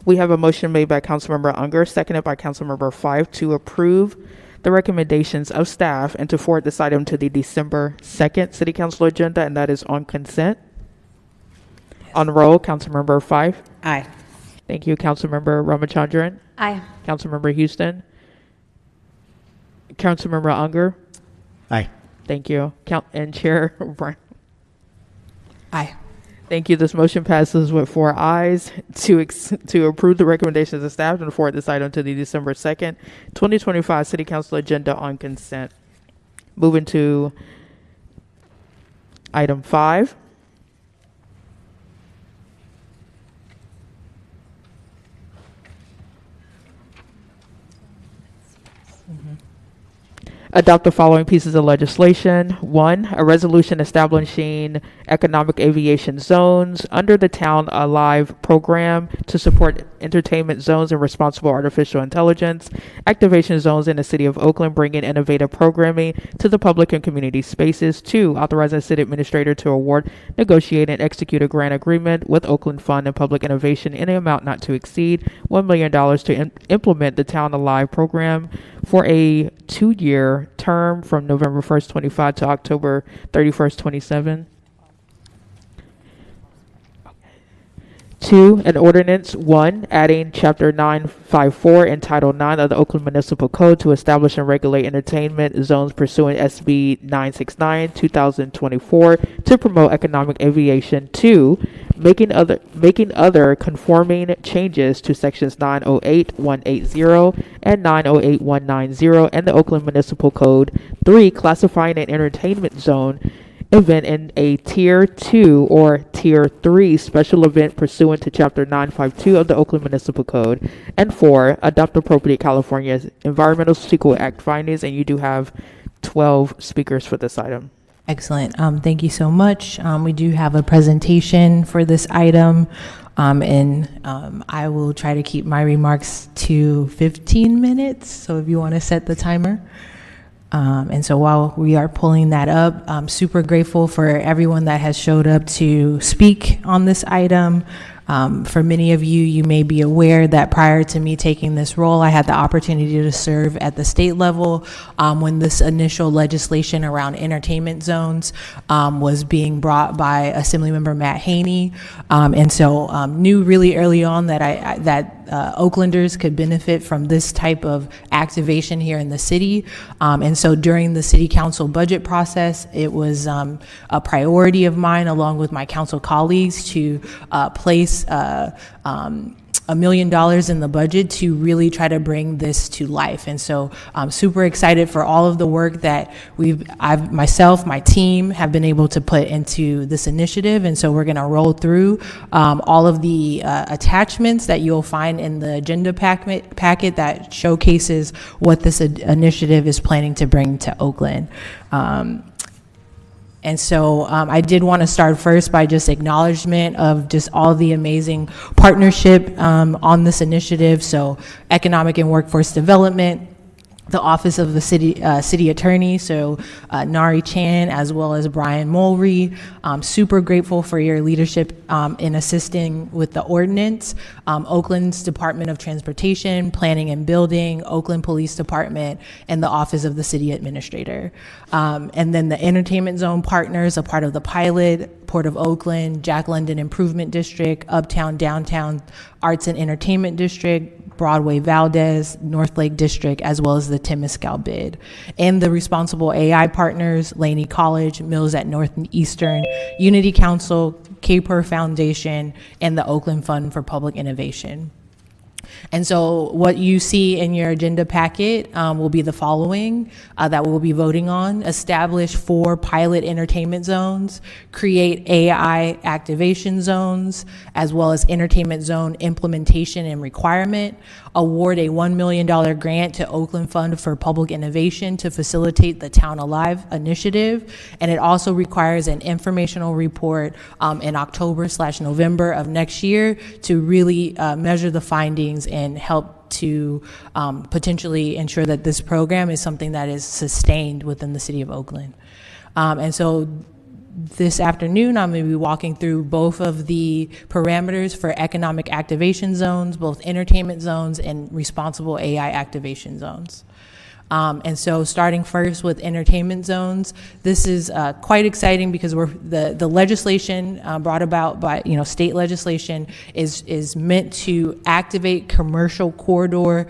We have a motion made by Councilmember Unger, seconded by Councilmember 5 to approve the recommendations of staff and to forward this item to the December 2nd City Council agenda, and that is on consent. Yes. On roll, Councilmember 5. Aye. Thank you. Councilmember Ramachandran. Aye. Councilmember Houston. Councilmember Unger. Aye. Thank you. And Chair Brown. Aye. Thank you. This motion passes with 4 ayes to approve the recommendations of staff and forward this item to the December 2nd, 2025 City Council agenda on consent. Moving to item 5. Adopt the following pieces of legislation. 1, a resolution establishing economic aviation zones under the Town Alive program to support entertainment zones and responsible artificial intelligence activation zones in the city of Oakland, bringing innovative programming to the public and community spaces. 2, authorizing the city administrator to award, negotiate, and execute a grant agreement with Oakland Fund and Public Innovation in an amount not to exceed $1 million to implement the Town Alive program for a 2-year term from November 1st, 25 to October 31st, 27. 2, an ordinance, 1, adding Chapter 954 and Title 9 of the Oakland Municipal Code to establish and regulate entertainment zones pursuant SB 969, 2024 to promote economic aviation. 2, making other conforming changes to sections 908-180 and 908-190 and the Oakland Municipal Code. 3, classifying an entertainment zone event in a Tier 2 or Tier 3 special event pursuant to Chapter 952 of the Oakland Municipal Code. And 4, adopt appropriate California's Environmental Sequel Act findings. And you do have 12 speakers for this item. Excellent. Thank you so much. We do have a presentation for this item, and I will try to keep my remarks to 15 minutes. So if you want to set the timer. And so while we are pulling that up, I'm super grateful for everyone that has showed up to speak on this item. For many of you, you may be aware that prior to me taking this role, I had the opportunity to serve at the state level when this initial legislation around entertainment zones was being brought by Assemblymember Matt Haney. And so knew really early on that Oaklanders could benefit from this type of activation here in the city. And so during the city council budget process, it was a priority of mine, along with my council colleagues, to place $1 million in the budget to really try to bring this to life. And so I'm super excited for all of the work that myself, my team have been able to put into this initiative. And so we're going to roll through all of the attachments that you'll find in the agenda packet that showcases what this initiative is planning to bring to Oakland. And so I did want to start first by just acknowledgement of just all the amazing partnership on this initiative. So Economic and Workforce Development, the Office of the City Attorney, so Nari Chan, as well as Brian Mulry. Super grateful for your leadership in assisting with the ordinance. Oakland's Department of Transportation, Planning and Building, Oakland Police Department, and the Office of the City Administrator. And then the Entertainment Zone partners, a part of the pilot, Port of Oakland, Jack London Improvement District, Uptown Downtown Arts and Entertainment District, Broadway Valdez, North Lake District, as well as the Temescal bid. And the responsible AI partners, Laney College, Mills at Northeastern, Unity Council, KPER Foundation, and the Oakland Fund for Public Innovation. And so what you see in your agenda packet will be the following that we'll be voting on: establish 4 pilot entertainment zones, create AI activation zones, as well as entertainment zone implementation and requirement, award a $1 million grant to Oakland Fund for Public Innovation to facilitate the Town Alive initiative. And it also requires an informational report in October/November of next year to really measure the findings and help to potentially ensure that this program is something that is sustained within the city of Oakland. And so this afternoon, I'm going to be walking through both of the parameters for economic activation zones, both entertainment zones and responsible AI activation zones. And so starting first with entertainment zones, this is quite exciting because the legislation brought about by state legislation is meant to activate commercial corridor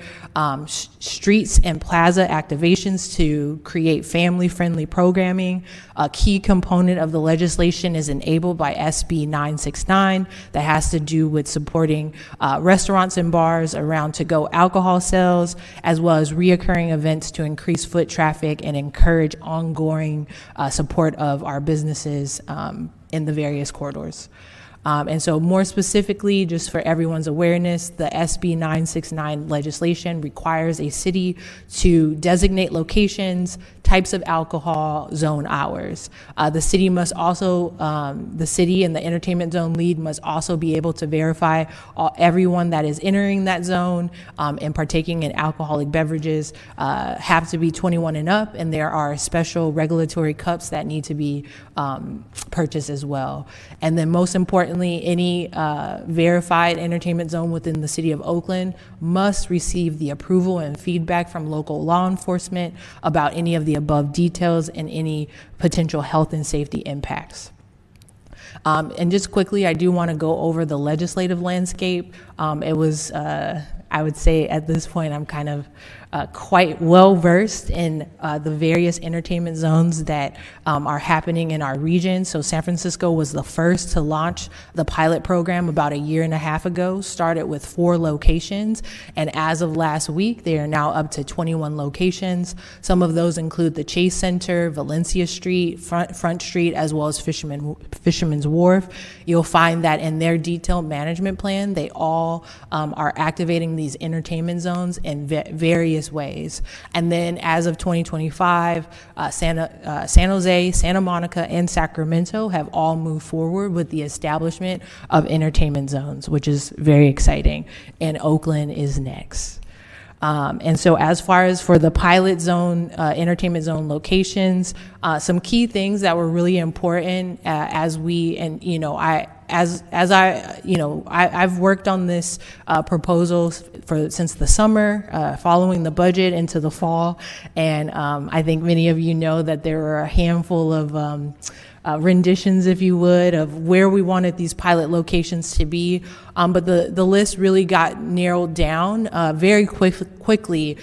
streets and plaza activations to create family-friendly programming. A key component of the legislation is enabled by SB 969 that has to do with supporting restaurants and bars around to-go alcohol sales, as well as reoccurring events to increase foot traffic and encourage ongoing support of our businesses in the various corridors. And so more specifically, just for everyone's awareness, the SB 969 legislation requires a city to designate locations, types of alcohol, zone hours. The city must also, the city and the entertainment zone lead must also be able to verify everyone that is entering that zone and partaking in alcoholic beverages have to be 21 and up, and there are special regulatory cups that need to be purchased as well. And then most importantly, any verified entertainment zone within the city of Oakland must receive the approval and feedback from local law enforcement about any of the above details and any potential health and safety impacts. And just quickly, I do want to go over the legislative landscape. It was, I would say at this point, I'm kind of quite well versed in the various entertainment zones that are happening in our region. So San Francisco was the first to launch the pilot program about a year and a half ago, started with 4 locations. And as of last week, they are now up to 21 locations. Some of those include the Chase Center, Valencia Street, Front Street, as well as Fisherman's Wharf. You'll find that in their detailed management plan, they all are activating these entertainment zones in various ways. And then as of 2025, San Jose, Santa Monica, and Sacramento have all moved forward with the establishment of entertainment zones, which is very exciting. And Oakland is next. And so as far as for the pilot zone, entertainment zone locations, some key things that were really important as we, and I've worked on this proposal since the summer, following the budget into the fall, and I think many of you know that there were a handful of renditions, if you would, of where we wanted these pilot locations to be. But the list really got narrowed down very quickly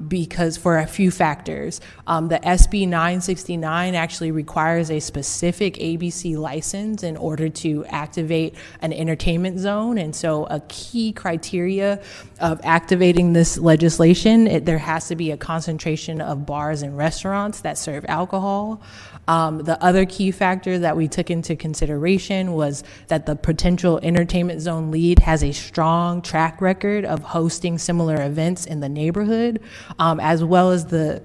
because for a few factors. The SB 969 actually requires a specific ABC license in order to activate an entertainment zone. And so a key criteria of activating this legislation, there has to be a concentration of bars and restaurants that serve alcohol. The other key factor that we took into consideration was that the potential entertainment zone lead has a strong track record of hosting similar events in the neighborhood, as well as the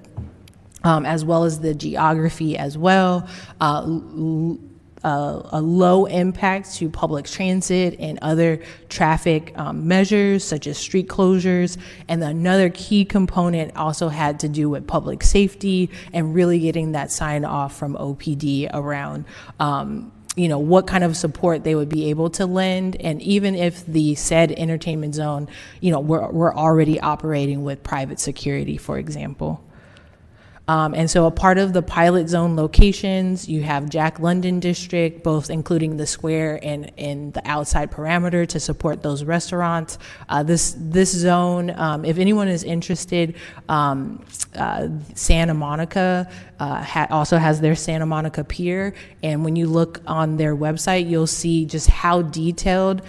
geography as well. A low impact to public transit and other traffic measures such as street closures. And another key component also had to do with public safety and really getting that sign off from OPD around what kind of support they would be able to lend. And even if the said entertainment zone, we're already operating with private security, for example. And so a part of the pilot zone locations, you have Jack London District, both including the square and the outside parameter to support those restaurants. This zone, if anyone is interested, Santa Monica also has their Santa Monica Pier. And when you look on their website, you'll see just how detailed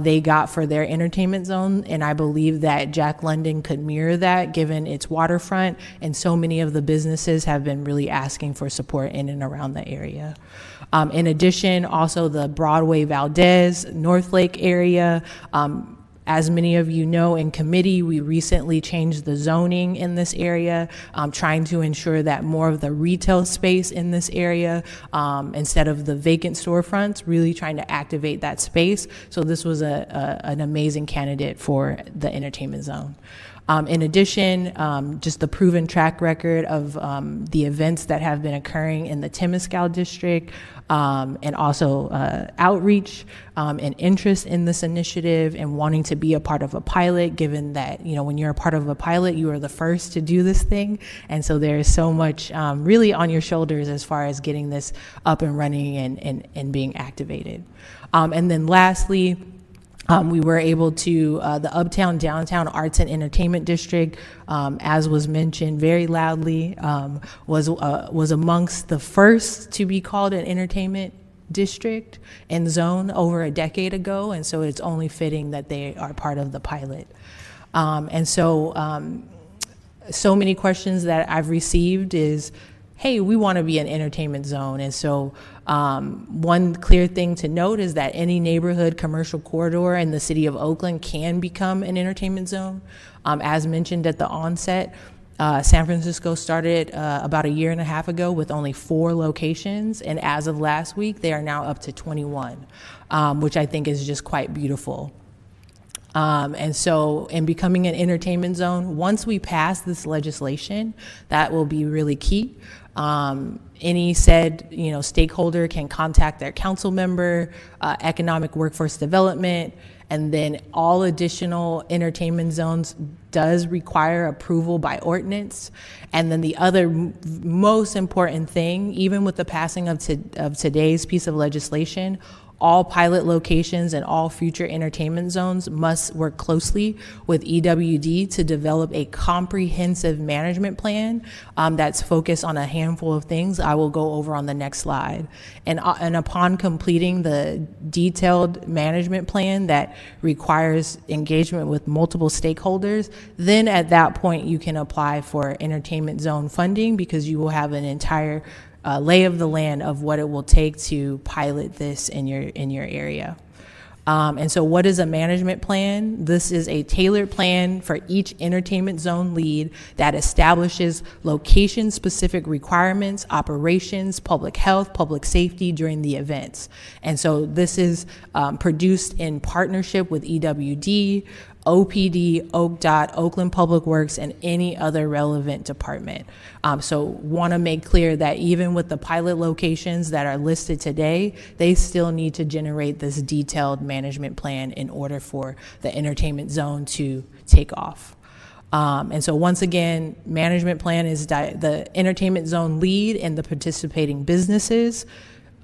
they got for their entertainment zone. And I believe that Jack London could mirror that given its waterfront, and so many of the businesses have been really asking for support in and around the area. In addition, also the Broadway Valdez, North Lake area. As many of you know, in committee, we recently changed the zoning in this area, trying to ensure that more of the retail space in this area, instead of the vacant storefronts, really trying to activate that space. So this was an amazing candidate for the entertainment zone. In addition, just the proven track record of the events that have been occurring in the Temescal district, and also outreach and interest in this initiative and wanting to be a part of a pilot, given that, you know, when you're a part of a pilot, you are the first to do this thing. And so there is so much really on your shoulders as far as getting this up and running and being activated. And then lastly, we were able to, the Uptown Downtown Arts and Entertainment District, as was mentioned very loudly, was amongst the first to be called an entertainment district and zone over a decade ago, and so it's only fitting that they are part of the pilot. And so, so many questions that I've received is, hey, we want to be an entertainment zone. And so one clear thing to note is that any neighborhood commercial corridor in the city of Oakland can become an entertainment zone. As mentioned at the onset, San Francisco started about 1.5 years ago with only 4 locations. And as of last week, they are now up to 21, which I think is just quite beautiful. And so in becoming an entertainment zone, once we pass this legislation, that will be really key. Any said, you know, stakeholder can contact their council member, economic workforce development, and then all additional entertainment zones does require approval by ordinance. And then the other most important thing, even with the passing of today's piece of legislation, all pilot locations and all future entertainment zones must work closely with EWD to develop a comprehensive management plan that's focused on a handful of things I will go over on the next slide. And upon completing the detailed management plan that requires engagement with multiple stakeholders, then at that point you can apply for entertainment zone funding, because you will have an entire lay of the land of what it will take to pilot this in your area. And so what is a management plan? This is a tailored plan for each entertainment zone lead that establishes location-specific requirements, operations, public health, public safety during the events. And so this is produced in partnership with EWD, OPD, OCDOT, Oakland Public Works, and any other relevant department. So want to make clear that even with the pilot locations that are listed today, they still need to generate this detailed management plan in order for the entertainment zone to take off. And so once again, management plan is the entertainment zone lead and the participating businesses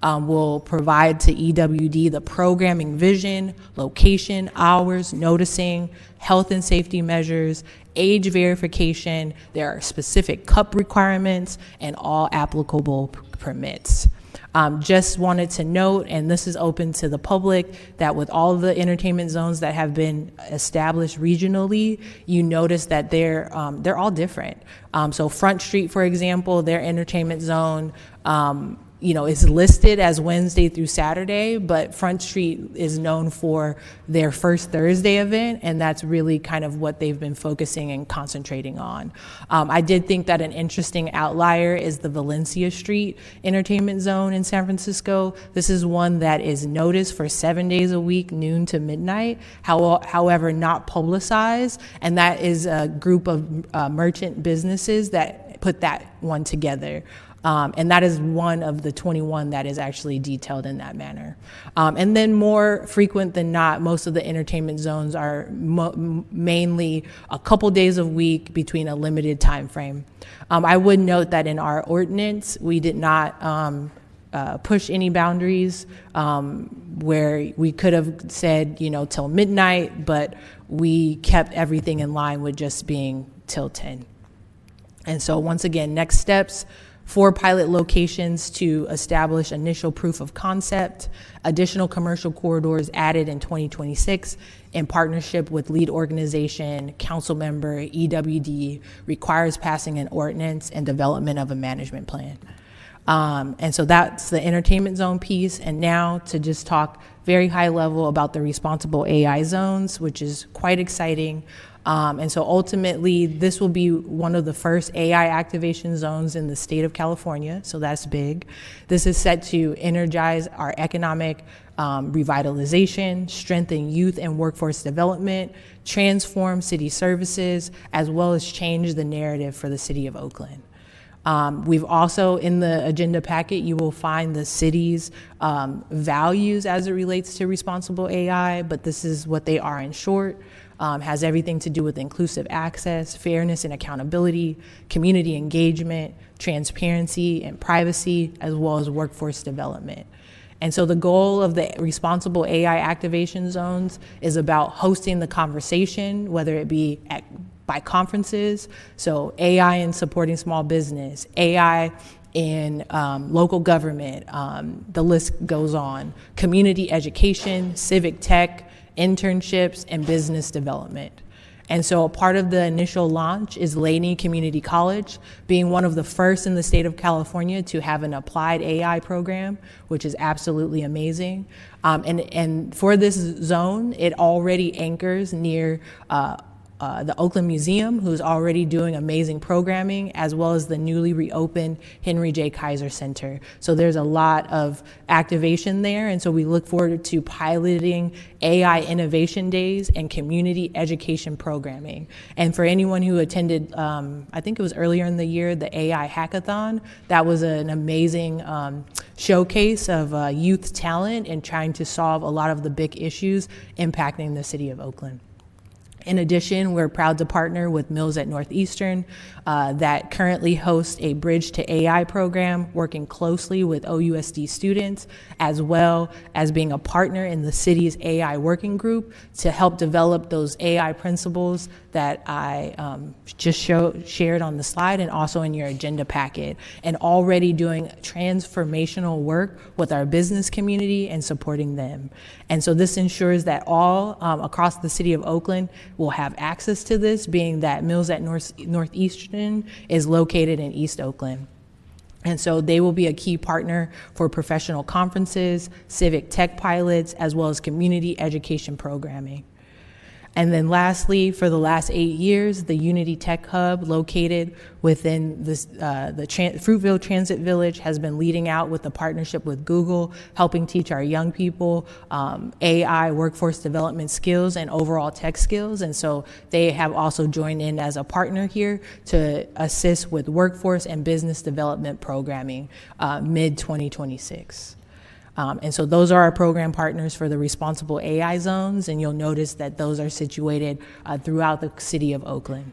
will provide to EWD the programming vision, location, hours, noticing, health and safety measures, age verification. There are specific cup requirements and all applicable permits. Just wanted to note, and this is open to the public, that with all of the entertainment zones that have been established regionally, you notice that they're all different. So Front Street, for example, their entertainment zone, you know, is listed as Wednesday through Saturday, but Front Street is known for their First Thursday event, and that's really kind of what they've been focusing and concentrating on. I did think that an interesting outlier is the Valencia Street Entertainment Zone in San Francisco. This is one that is noticed for 7 days a week, noon to midnight, however not publicized, and that is a group of merchant businesses that put that one together. And that is one of the 21 that is actually detailed in that manner. And then more frequent than not, most of the entertainment zones are mainly a couple days a week between a limited time frame. I would note that in our ordinance, we did not push any boundaries where we could have said, you know, till midnight, but we kept everything in line with just being till 10. And so once again, next steps: 4 pilot locations to establish initial proof of concept, additional commercial corridors added in 2026 in partnership with lead organization, council member, EWD, requires passing an ordinance and development of a management plan. And so that's the entertainment zone piece. And now to just talk very high level about the responsible AI zones, which is quite exciting. And so ultimately, this will be one of the first AI activation zones in the state of California, so that's big. This is set to energize our economic revitalization, strengthen youth and workforce development, transform city services, as well as change the narrative for the city of Oakland. We've also, in the agenda packet, you will find the city's values as it relates to responsible AI, but this is what they are in short. Has everything to do with inclusive access, fairness and accountability, community engagement, transparency and privacy, as well as workforce development. And so the goal of the responsible AI activation zones is about hosting the conversation, whether it be by conferences, so AI in supporting small business, AI in local government, the list goes on, community education, civic tech, internships, and business development. And so a part of the initial launch is Laney Community College, being one of the first in the state of California to have an applied AI program, which is absolutely amazing. And for this zone, it already anchors near the Oakland Museum, who's already doing amazing programming, as well as the newly reopened Henry J. Kaiser Center. So there's a lot of activation there, and so we look forward to piloting AI Innovation Days and community education programming. And for anyone who attended, I think it was earlier in the year, the AI Hackathon, that was an amazing showcase of youth talent and trying to solve a lot of the big issues impacting the city of Oakland. In addition, we're proud to partner with Mills at Northeastern that currently hosts a Bridge to AI program, working closely with OUSD students, as well as being a partner in the city's AI working group to help develop those AI principles that I just shared on the slide and also in your agenda packet, and already doing transformational work with our business community and supporting them. And so this ensures that all across the city of Oakland will have access to this, being that Mills at Northeastern is located in East Oakland. And so they will be a key partner for professional conferences, civic tech pilots, as well as community education programming. And then lastly, for the last 8 years, the Unity Tech Hub located within this, Fruitville Transit Village has been leading out with a partnership with Google, helping teach our young people AI, workforce development skills, and overall tech skills. And so they have also joined in as a partner here to assist with workforce and business development programming mid-2026. And so those are our program partners for the responsible AI zones, and you'll notice that those are situated throughout the city of Oakland.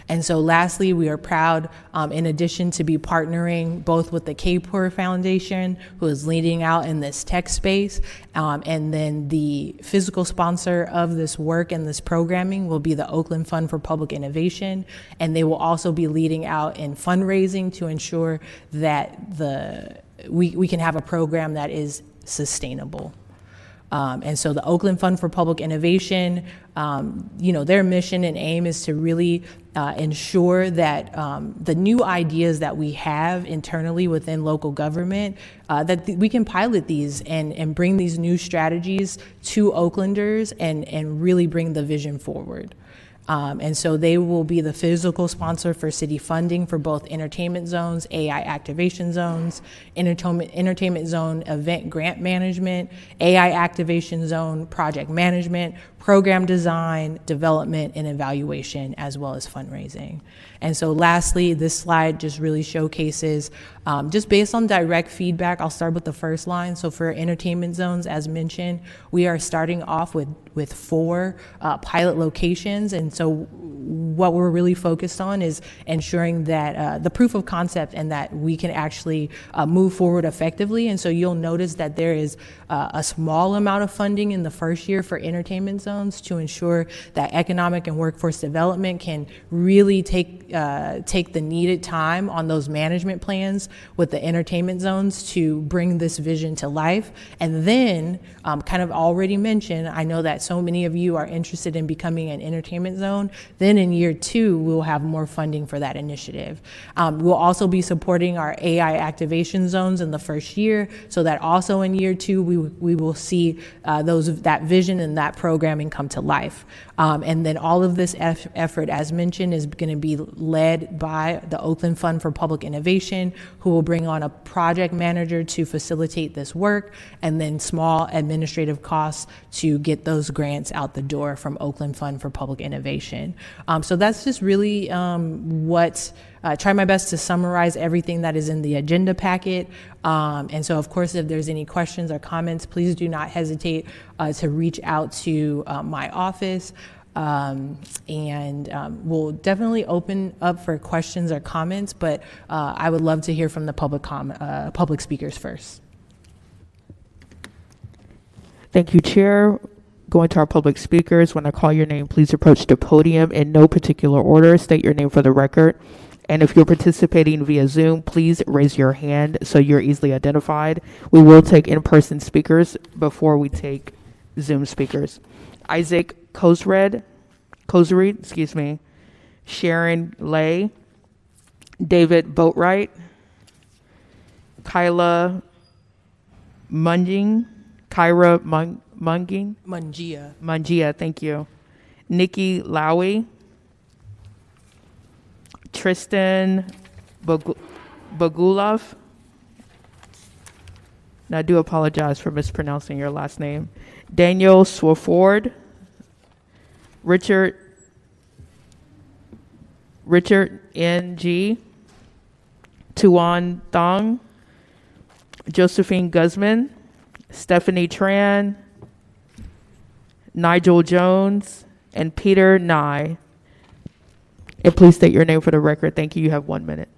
And so lastly, we are proud, in addition to be partnering both with the Kapor Foundation, who is leading out in this tech space, and then the physical sponsor of this work and this programming will be the Oakland Fund for Public Innovation, and they will also be leading out in fundraising to ensure that we can have a program that is sustainable. And so the Oakland Fund for Public Innovation, their mission and aim is to really ensure that the new ideas that we have internally within local government, that we can pilot these and bring these new strategies to Oaklanders and really bring the vision forward. And so they will be the physical sponsor for city funding for both entertainment zones, AI activation zones, entertainment zone event grant management, AI activation zone project management, program design, development, and evaluation, as well as fundraising. And so lastly, this slide just really showcases, just based on direct feedback, I'll start with the first line. So for entertainment zones, as mentioned, we are starting off with 4 pilot locations. And so what we're really focused on is ensuring that the proof of concept and that we can actually move forward effectively. And so you'll notice that there is a small amount of funding in the first year for entertainment zones to ensure that economic and workforce development can really take the needed time on those management plans with the entertainment zones to bring this vision to life. And then, kind of already mentioned, I know that so many of you are interested in becoming an entertainment zone. Then in year year 2, we'll have more funding for that initiative. We'll also be supporting our AI activation zones in the first year, so that also in year 2, we will see that vision and that programming come to life. And then all of this effort, as mentioned, is going to be led by the Oakland Fund for Public Innovation, who will bring on a project manager to facilitate this work, and then small administrative costs to get those grants out the door from Oakland Fund for Public Innovation. So that's just really try my best to summarize everything that is in the agenda packet. And so, of course, if there's any questions or comments, please do not hesitate to reach out to my office. We'll definitely open up for questions or comments, but I would love to hear from the public speakers first. Thank you, Chair. Going to our public speakers, when I call your name, please approach the podium in no particular order. State your name for the record. And if you're participating via Zoom, please raise your hand so you're easily identified. We will take in-person speakers before we take Zoom speakers. Isaac Kosered, Sharon Lay, David Boatwright, Kyra Mungia, thank you. Nikki Lowy, Tristan Bogulov. Now, I do apologize for mispronouncing your last name. Daniel Swafford, Richard N.G., Tuan Thong, Josephine Guzman, Stephanie Tran, Nigel Jones, and Peter Nye. And please state your name for the record. Thank you. You have 1 minute.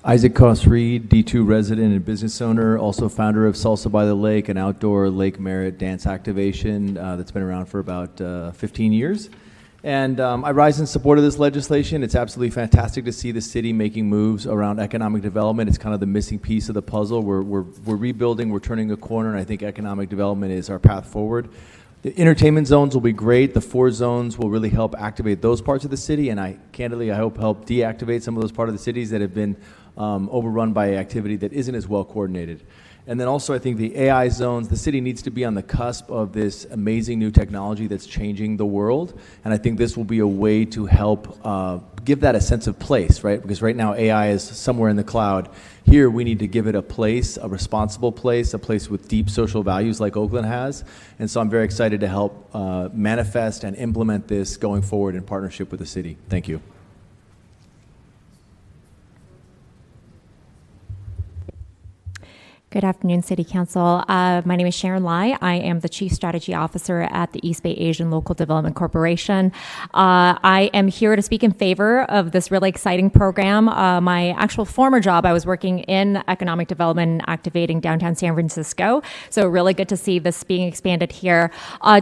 Isaac Koss-Reed, D2 resident and business owner, also founder of Salsa by the Lake, an outdoor Lake Merritt dance activation that's been around for about 15 years. And I rise in support of this legislation. It's absolutely fantastic to see the city making moves around economic development. It's kind of the missing piece of the puzzle. We're rebuilding, we're turning a corner, and I think economic development is our path forward. The entertainment zones will be great. The 4 zones will really help activate those parts of the city, and I hope help deactivate some of those parts of the cities that have been overrun by activity that isn't as well coordinated. And then also I think the AI zones, the city needs to be on the cusp of this amazing new technology that's changing the world, and I think this will be a way to help give that a sense of place, right? Because right now AI is somewhere in the cloud. Here we need to give it a place, a responsible place, a place with deep social values like Oakland has. And so I'm very excited to help manifest and implement this going forward in partnership with the city. Thank you. Good afternoon, City Council. My name is Sharon Lai. I am the Chief Strategy Officer at the East Bay Asian Local Development Corporation. I am here to speak in favor of this really exciting program. My actual former job, I was working in economic development and activating downtown San Francisco. So really good to see this being expanded here.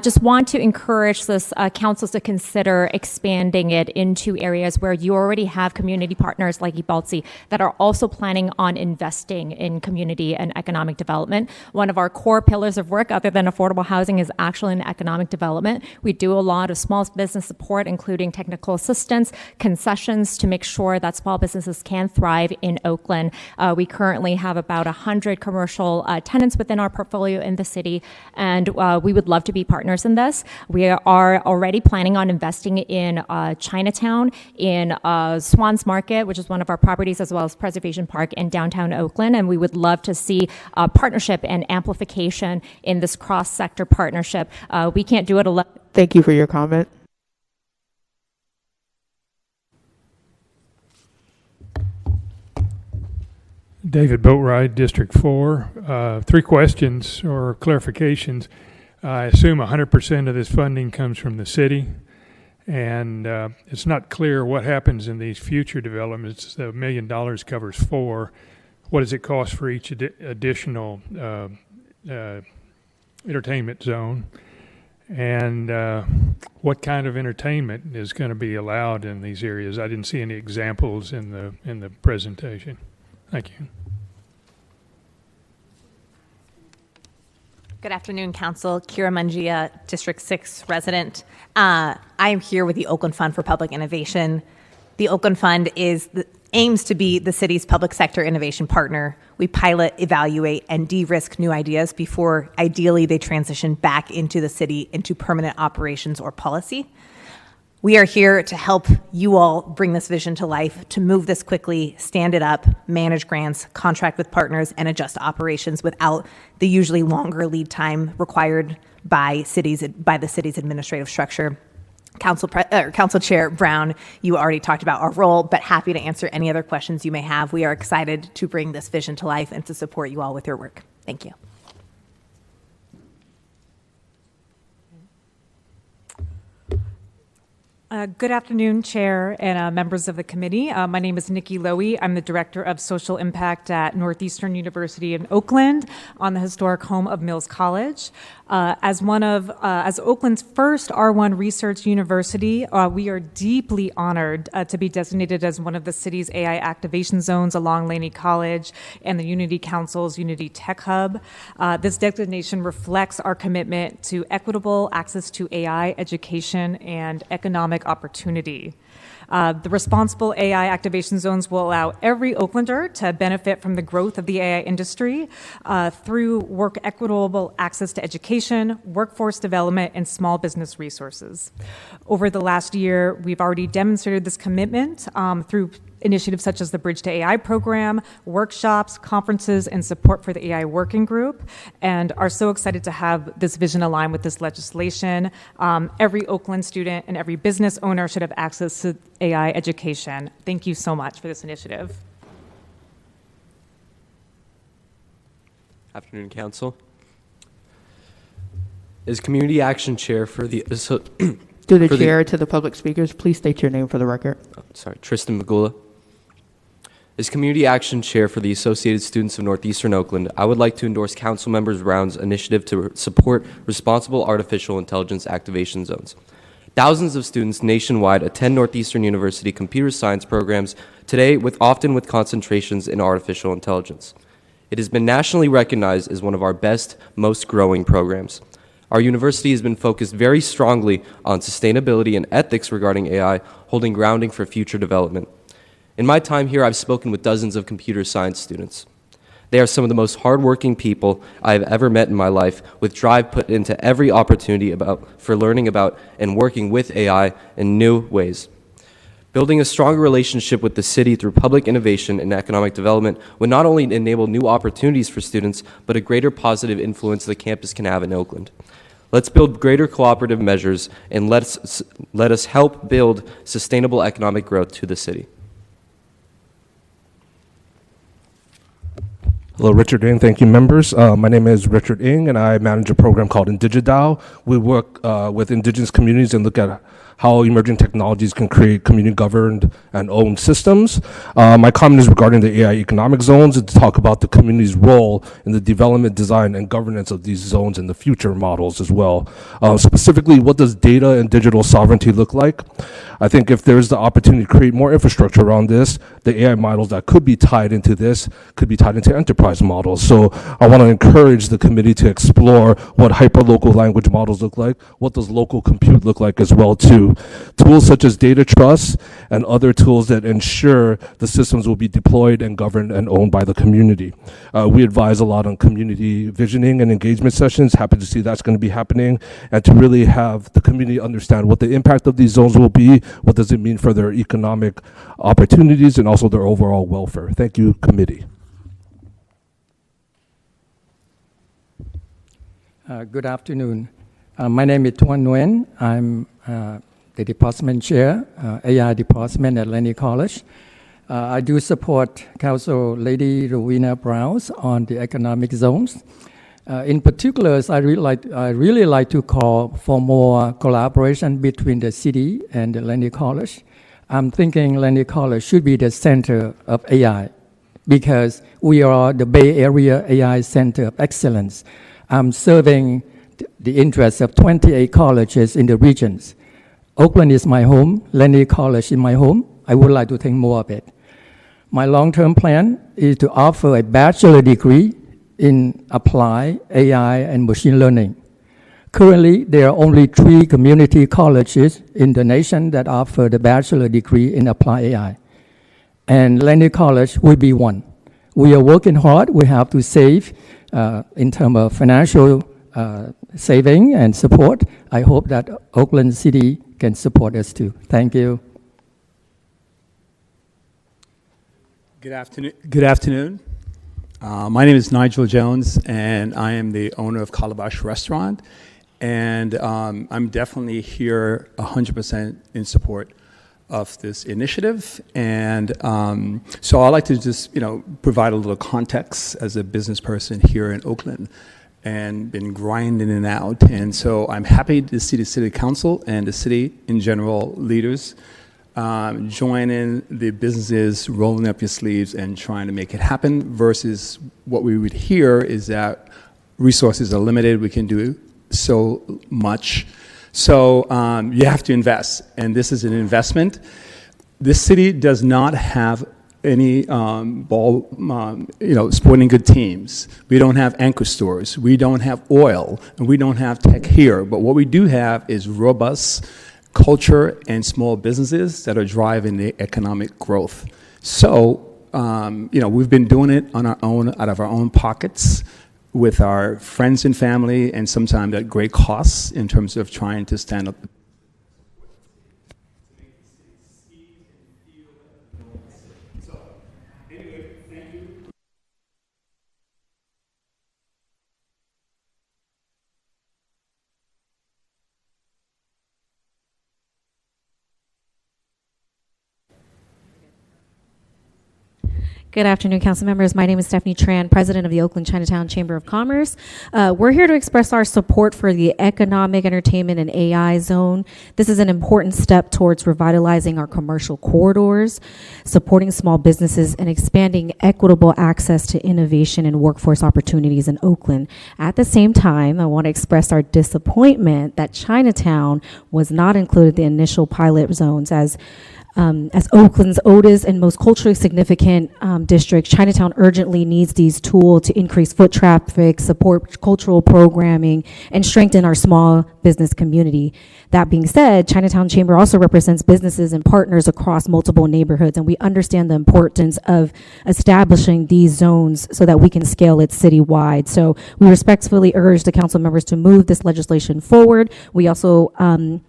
Just want to encourage this council to consider expanding it into areas where you already have community partners like Ibaltsi that are also planning on investing in community and economic development. One of our core pillars of work, other than affordable housing, is actually in economic development. We do a lot of small business support, including technical assistance, concessions to make sure that small businesses can thrive in Oakland. We currently have about 100 commercial tenants within our portfolio in the city, and we would love to be partners in this. We are already planning on investing in Chinatown, in Swans Market, which is one of our properties, as well as Preservation Park in downtown Oakland, and we would love to see partnership and amplification in this cross-sector partnership. We can't do it alone. Thank you for your comment. David Boatwright, District 4. 3 questions or clarifications. I assume 100% of this funding comes from the city, and it's not clear what happens in these future developments. The $1 million covers 4. What does it cost for each additional entertainment zone? And what kind of entertainment is going to be allowed in these areas? I didn't see any examples in the presentation. Thank you. Good afternoon, Council. Kira Mungia, District 6 resident. I am here with the Oakland Fund for Public Innovation. The Oakland Fund aims to be the city's public sector innovation partner. We pilot, evaluate, and de-risk new ideas before ideally they transition back into the city into permanent operations or policy. We are here to help you all bring this vision to life, to move this quickly, stand it up, manage grants, contract with partners, and adjust operations without the usually longer lead time required by the city's administrative structure. Council Chair Brown, you already talked about our role, but happy to answer any other questions you may have. We are excited to bring this vision to life and to support you all with your work. Thank you. Good afternoon, Chair and members of the committee. My name is Nikki Lowy. I'm the Director of Social Impact at Northeastern University in Oakland on the historic home of Mills College. As Oakland's first R1 research university, we are deeply honored to be designated as one of the city's AI activation zones along Laney College and the Unity Council's Unity Tech Hub. This designation reflects our commitment to equitable access to AI education and economic opportunity. The responsible AI activation zones will allow every Oaklander to benefit from the growth of the AI industry through equitable access to education, workforce development, and small business resources. Over the last year, we've already demonstrated this commitment through initiatives such as the Bridge to AI program, workshops, conferences, and support for the AI working group, and are so excited to have this vision align with this legislation. Every Oakland student and every business owner should have access to AI education. Thank you so much for this initiative. Afternoon, Council. As Community Action Chair for the... To the chair, to the public speakers, please state your name for the record. Tristan Magula. As Community Action Chair for the Associated Students of Northeastern Oakland, I would like to endorse Councilmember Brown's initiative to support responsible artificial intelligence activation zones. Thousands of students nationwide attend Northeastern University computer science programs today, often with concentrations in artificial intelligence. It has been nationally recognized as one of our best, most growing programs. Our university has been focused very strongly on sustainability and ethics regarding AI, holding grounding for future development. In my time here, I've spoken with dozens of computer science students. They are some of the most hardworking people I have ever met in my life, with drive put into every opportunity for learning about and working with AI in new ways. Building a stronger relationship with the city through public innovation and economic development would not only enable new opportunities for students, but a greater positive influence the campus can have in Oakland. Let's build greater cooperative measures and let us help build sustainable economic growth to the city. Hello, Richard Ng. Thank you, members. My name is Richard Ng, and I manage a program called IndigiDAO. We work with indigenous communities and look at how emerging technologies can create community-governed and owned systems. My comment is regarding the AI economic zones and to talk about the community's role in the development, design, and governance of these zones and the future models as well. Specifically, what does data and digital sovereignty look like? I think if there's the opportunity to create more infrastructure around this, the AI models that could be tied into this could be tied into enterprise models. So I want to encourage the committee to explore what hyperlocal language models look like, what does local compute look like as well too. Tools such as data trust and other tools that ensure the systems will be deployed and governed and owned by the community. We advise a lot on community visioning and engagement sessions. Happy to see that's going to be happening, and to really have the community understand what the impact of these zones will be, what does it mean for their economic opportunities, and also their overall welfare. Thank you, committee. Good afternoon. My name is Tuan Nguyen. I'm the department chair, AI department at Laney College. I do support Council Lady Rowena Brown on the economic zones. In particular, I really like to call for more collaboration between the city and the Laney College. I'm thinking Laney College should be the center of AI because we are the Bay Area AI Center of Excellence. I'm serving the interests of 28 colleges in the regions. Oakland is my home, Laney College is my home. I would like to think more of it. My long-term plan is to offer a bachelor degree in applied AI and machine learning. Currently, there are only 3 community colleges in the nation that offer the bachelor degree in applied AI. And Laney College will be one. We are working hard. We have to save in terms of financial saving and support. I hope that Oakland City can support us too. Thank you. Good afternoon. Good afternoon. My name is Nigel Jones, and I am the owner of Calabash Restaurant. And I'm definitely here 100% in support of this initiative. And so I'd like to just, provide a little context as a business person here in Oakland and been grinding it out. And so I'm happy to see the City Council and the city in general leaders joining the businesses, rolling up your sleeves and trying to make it happen versus what we would hear is that resources are limited. We can do so much. So you have to invest, and this is an investment. This city does not have any sporting good teams. We don't have anchor stores. We don't have oil, and we don't have tech here. But what we do have is robust culture and small businesses that are driving the economic growth. So, we've been doing it on our own, out of our own pockets, with our friends and family, and sometimes at great costs in terms of trying to stand up. Good afternoon, council members. My name is Stephanie Tran, president of the Oakland Chinatown Chamber of Commerce. We're here to express our support for the economic, entertainment, and AI zone. This is an important step towards revitalizing our commercial corridors, supporting small businesses, and expanding equitable access to innovation and workforce opportunities in Oakland. At the same time, I want to express our disappointment that Chinatown was not included in the initial pilot zones as Oakland's oldest and most culturally significant district. Chinatown urgently needs these tools to increase foot traffic, support cultural programming, and strengthen our small business community. That being said, Chinatown Chamber also represents businesses and partners across multiple neighborhoods, and we understand the importance of establishing these zones so that we can scale it citywide. So we respectfully urge the council members to move this legislation forward. We also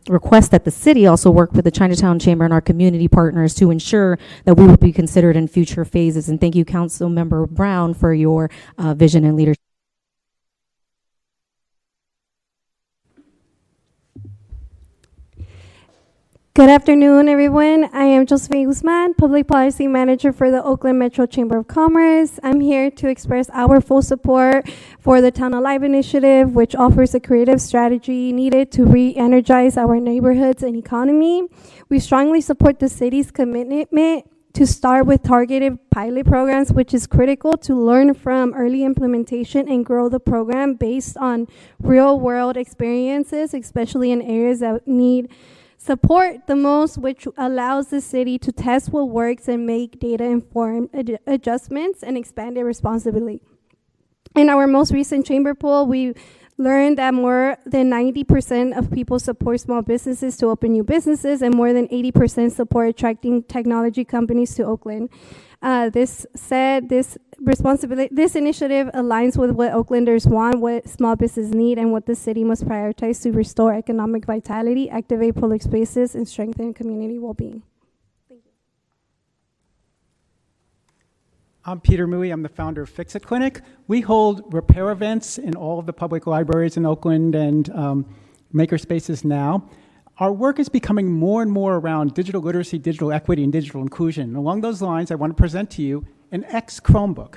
request that the city also work with the Chinatown Chamber and our community partners to ensure that we will be considered in future phases. And thank you, Councilmember Brown, for your vision and leadership. Good afternoon, everyone. I am Josephine Guzman, Public Policy Manager for the Oakland Metro Chamber of Commerce. I'm here to express our full support for the Town Alive initiative, which offers a creative strategy needed to re-energize our neighborhoods and economy. We strongly support the city's commitment to start with targeted pilot programs, which is critical to learn from early implementation and grow the program based on real-world experiences, especially in areas that need support the most, which allows the city to test what works and make data-informed adjustments and expand their responsibility. In our most recent chamber poll, we learned that more than 90% of people support small businesses to open new businesses, and more than 80% support attracting technology companies to Oakland. This said, this initiative aligns with what Oaklanders want, what small businesses need, and what the city must prioritize to restore economic vitality, activate public spaces, and strengthen community well-being. Thank you. I'm Peter Mui. I'm the founder of Fix It Clinic. We hold repair events in all of the public libraries in Oakland and maker spaces now. Our work is becoming more and more around digital literacy, digital equity, and digital inclusion. Along those lines, I want to present to you an X Chromebook.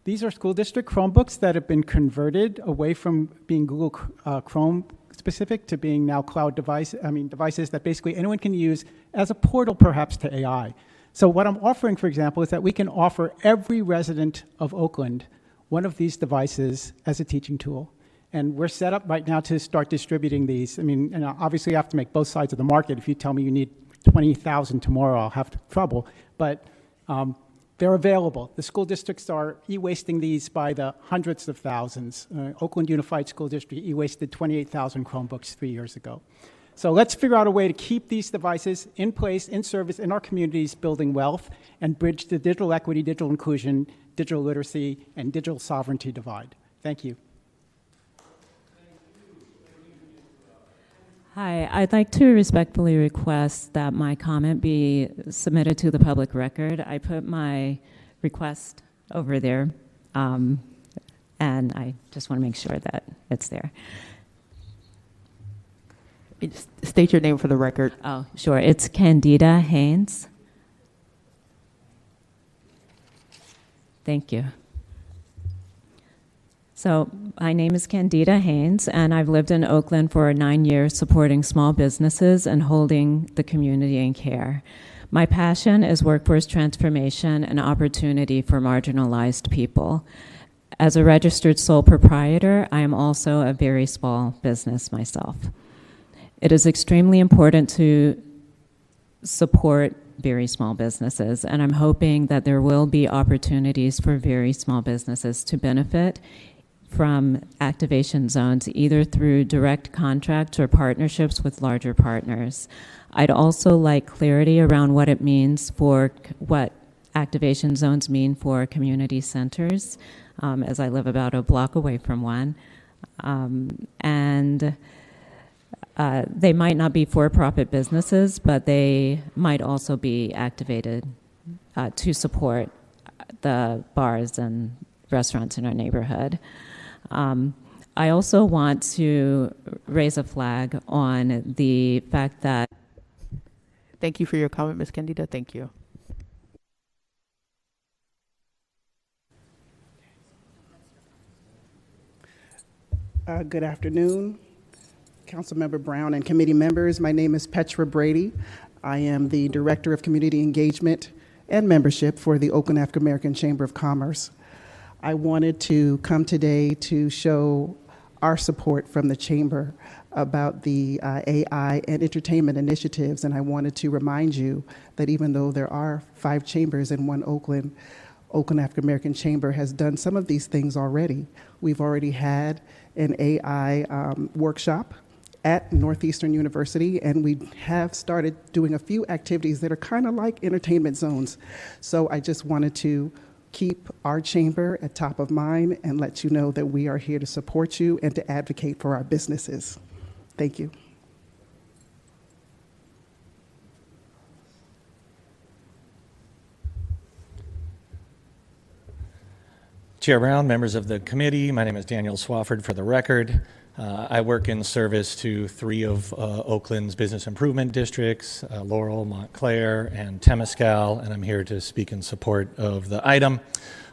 These are school district Chromebooks that have been converted away from being Google Chrome specific to being now cloud devices that basically anyone can use as a portal perhaps to AI. So what I'm offering, for example, is that we can offer every resident of Oakland one of these devices as a teaching tool. And we're set up right now to start distributing these. I mean, and obviously you have to make both sides of the market. If you tell me you need 20,000 tomorrow, I'll have trouble. But They're available. The school districts are e-wasting these by the hundreds of thousands. Oakland Unified School District e-wasted 28,000 Chromebooks 3 years ago. So let's figure out a way to keep these devices in place, in service, in our communities, building wealth, and bridge the digital equity, digital inclusion, digital literacy, and digital sovereignty divide. Thank you. Hi, I'd like to respectfully request that my comment be submitted to the public record. I put my request over there, and I just want to make sure that it's there. State your name for the record. Oh, sure. It's Candida Haynes. Thank you. So my name is Candida Haynes, and I've lived in Oakland for 9 years supporting small businesses and holding the community in care. My passion is workforce transformation and opportunity for marginalized people. As a registered sole proprietor, I am also a very small business myself. It is extremely important to support very small businesses, and I'm hoping that there will be opportunities for very small businesses to benefit from activation zones, either through direct contracts or partnerships with larger partners. I'd also like clarity around what it means for what activation zones mean for community centers, as I live about a block away from one. They might not be for-profit businesses, but they might also be activated to support the bars and restaurants in our neighborhood. I also want to raise a flag on the fact that... Thank you for your comment, Ms. Candida. Thank you. Good afternoon, Councilmember Brown and committee members. My name is Petra Brady. I am the Director of Community Engagement and Membership for the Oakland African American Chamber of Commerce. I wanted to come today to show our support from the Chamber about the AI and entertainment initiatives, and I wanted to remind you that even though there are 5 chambers in one Oakland African American Chamber has done some of these things already. We've already had an AI workshop at Northeastern University, and we have started doing a few activities that are kind of like entertainment zones. So I just wanted to keep our chamber at top of mind and let you know that we are here to support you and to advocate for our businesses. Thank you. Chair Brown, members of the committee, my name is Daniel Swafford for the record. I work in service to 3 of Oakland's business improvement districts, Laurel, Montclair, and Temescal, and I'm here to speak in support of the item.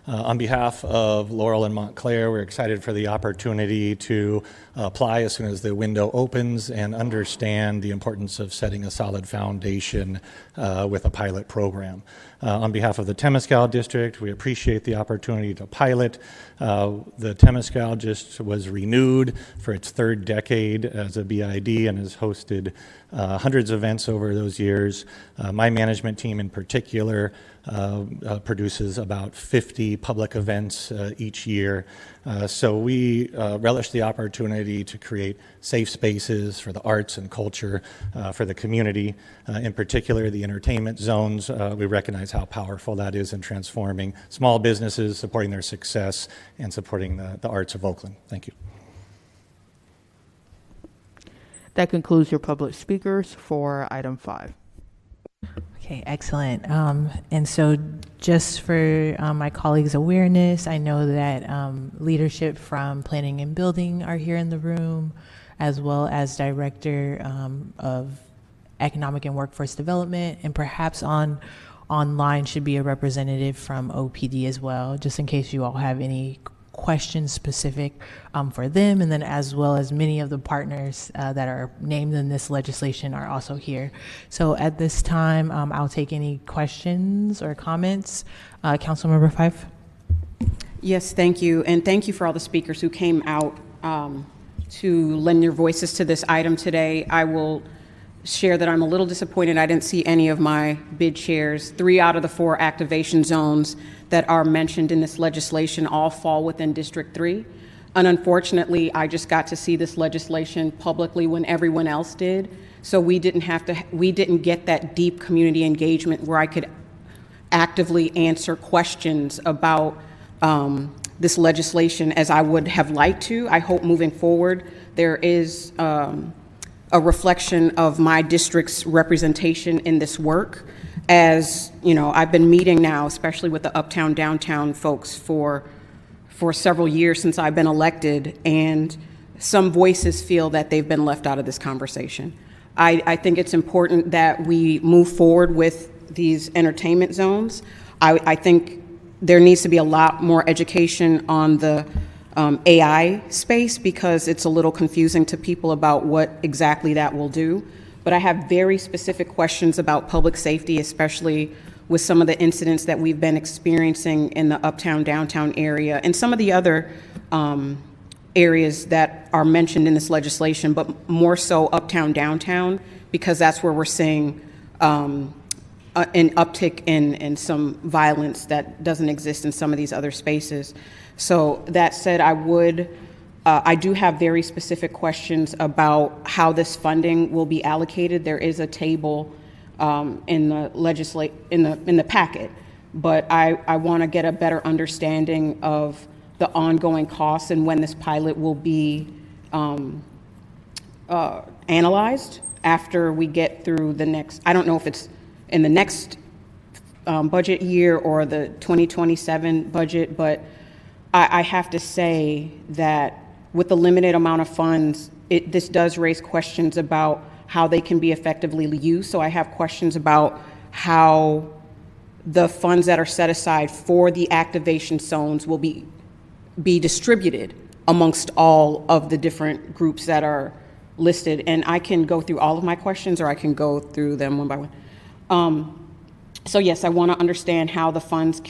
On behalf of Laurel and Montclair, we're excited for the opportunity to apply as soon as the window opens and understand the importance of setting a solid foundation with a pilot program. On behalf of the Temescal district, we appreciate the opportunity to pilot. The Temescal just was renewed for its 3rd decade as a BID and has hosted hundreds of events over those years. My management team in particular produces about 50 public events each year. So we relish the opportunity to create safe spaces for the arts and culture for the community. In particular, the entertainment zones, we recognize how powerful that is in transforming small businesses, supporting their success, and supporting the arts of Oakland. Thank you. That concludes your public speakers for item 5. Okay, excellent. And so just for my colleagues' awareness, I know that leadership from planning and building are here in the room, as well as director of economic and workforce development, and perhaps online should be a representative from OPD as well, just in case you all have any questions specific for them, and then as well as many of the partners that are named in this legislation are also here. So at this time, I'll take any questions or comments. Councilmember Fife. Yes, thank you. And thank you for all the speakers who came out to lend your voices to this item today. I will share that I'm a little disappointed I didn't see any of my bid shares. 3 out of the 4 activation zones that are mentioned in this legislation all fall within District 3. And unfortunately, I just got to see this legislation publicly when everyone else did. So we didn't get that deep community engagement where I could actively answer questions about this legislation as I would have liked to. I hope moving forward there is a reflection of my district's representation in this work. As you know, I've been meeting now, especially with the uptown, downtown folks for several years since I've been elected, and some voices feel that they've been left out of this conversation. I think it's important that we move forward with these entertainment zones. I think there needs to be a lot more education on the AI space because it's a little confusing to people about what exactly that will do. But I have very specific questions about public safety, especially with some of the incidents that we've been experiencing in the uptown, downtown area and some of the other areas that are mentioned in this legislation, but more so uptown, downtown, because that's where we're seeing an uptick in some violence that doesn't exist in some of these other spaces. So that said, I do have very specific questions about how this funding will be allocated. There is a table in the packet, but I want to get a better understanding of the ongoing costs and when this pilot will be analyzed after we get through the next, I don't know if it's in the next budget year or the 2027 budget, but I have to say that with the limited amount of funds, this does raise questions about how they can be effectively used. So I have questions about how the funds that are set aside for the activation zones will be distributed amongst all of the different groups that are listed. And I can go through all of my questions or I can go through them one by one. So yes, I want to understand how the funds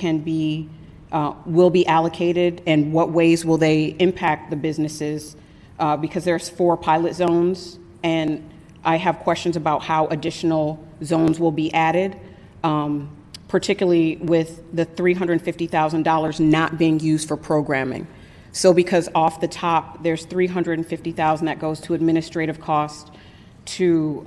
will be allocated and what ways will they impact the businesses because there's 4 pilot zones and I have questions about how additional zones will be added, particularly with the $350,000 not being used for programming. So because off the top, there's $350,000 that goes to administrative costs, to